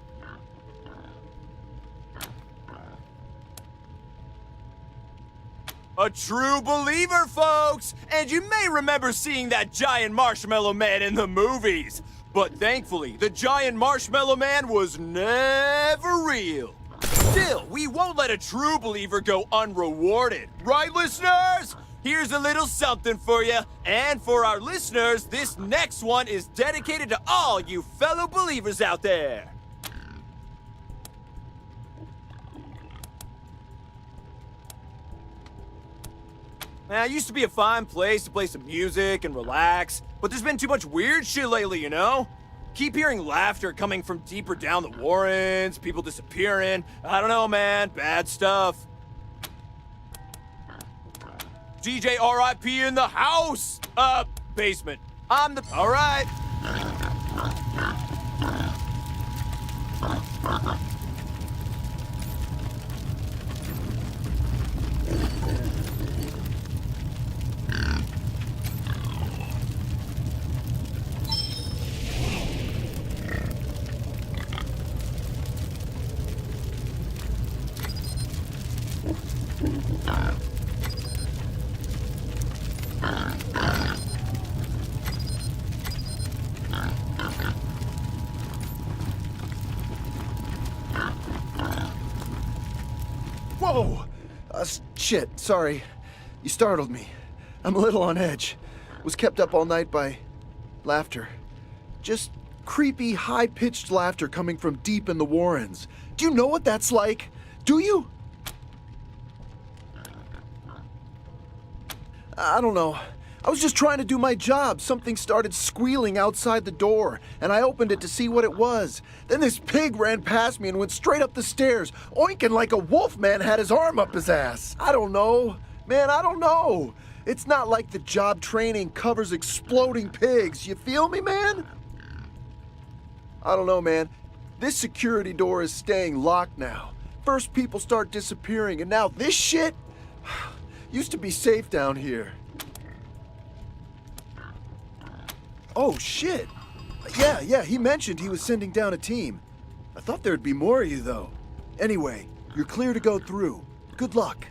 A true believer, folks! And you may remember seeing that giant marshmallow man in the movies. But thankfully, the giant marshmallow man was never real. Still, we won't let a true believer go unrewarded. Right, listeners? Here's a little something for you. And for our listeners, this next one is dedicated to all you fellow believers out there. Now, it used to be a fine place to play some music and relax, but there's been too much weird shit lately, you know? Keep hearing laughter coming from deeper down the Warrens, people disappearing. I don't know, man. Bad stuff. DJ RIP in the house! Basement. I'm the... All right. Whoa! Shit, sorry. You startled me. I'm a little on edge. Was kept up all night by laughter. Just creepy, high-pitched laughter coming from deep in the Warrens. Do you know what that's like? Do you? I don't know. I was just trying to do my job. Something started squealing outside the door, and I opened it to see what it was. Then this pig ran past me and went straight up the stairs, oinking like a wolf man had his arm up his ass. I don't know. Man, I don't know. It's not like the job training covers exploding pigs. You feel me, man? I don't know, man. This security door is staying locked now. First people start disappearing, and now this shit? Used to be safe down here. Oh, shit. Yeah, he mentioned he was sending down a team. I thought there'd be more of you, though. Anyway, you're clear to go through. Good luck.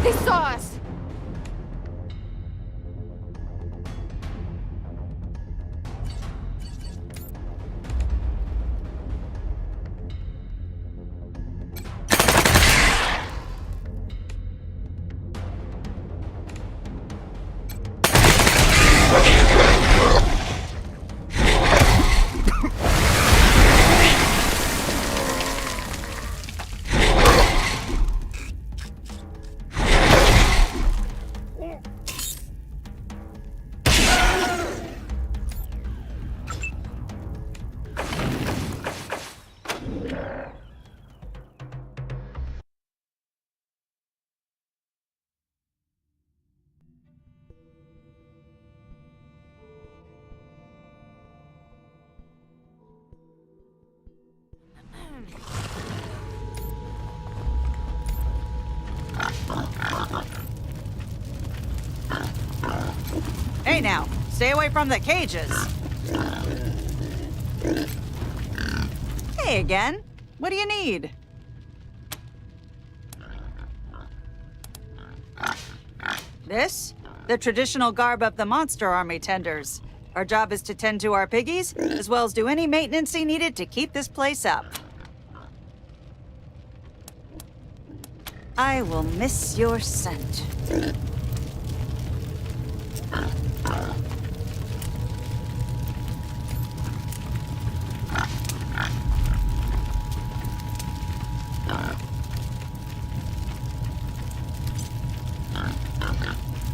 They saw us! Hey now, stay away from the cages. Hey again. What do you need? This? The traditional garb of the Monster Army tenders. Our job is to tend to our piggies, as well as do any maintenance needed to keep this place up. I will miss your scent.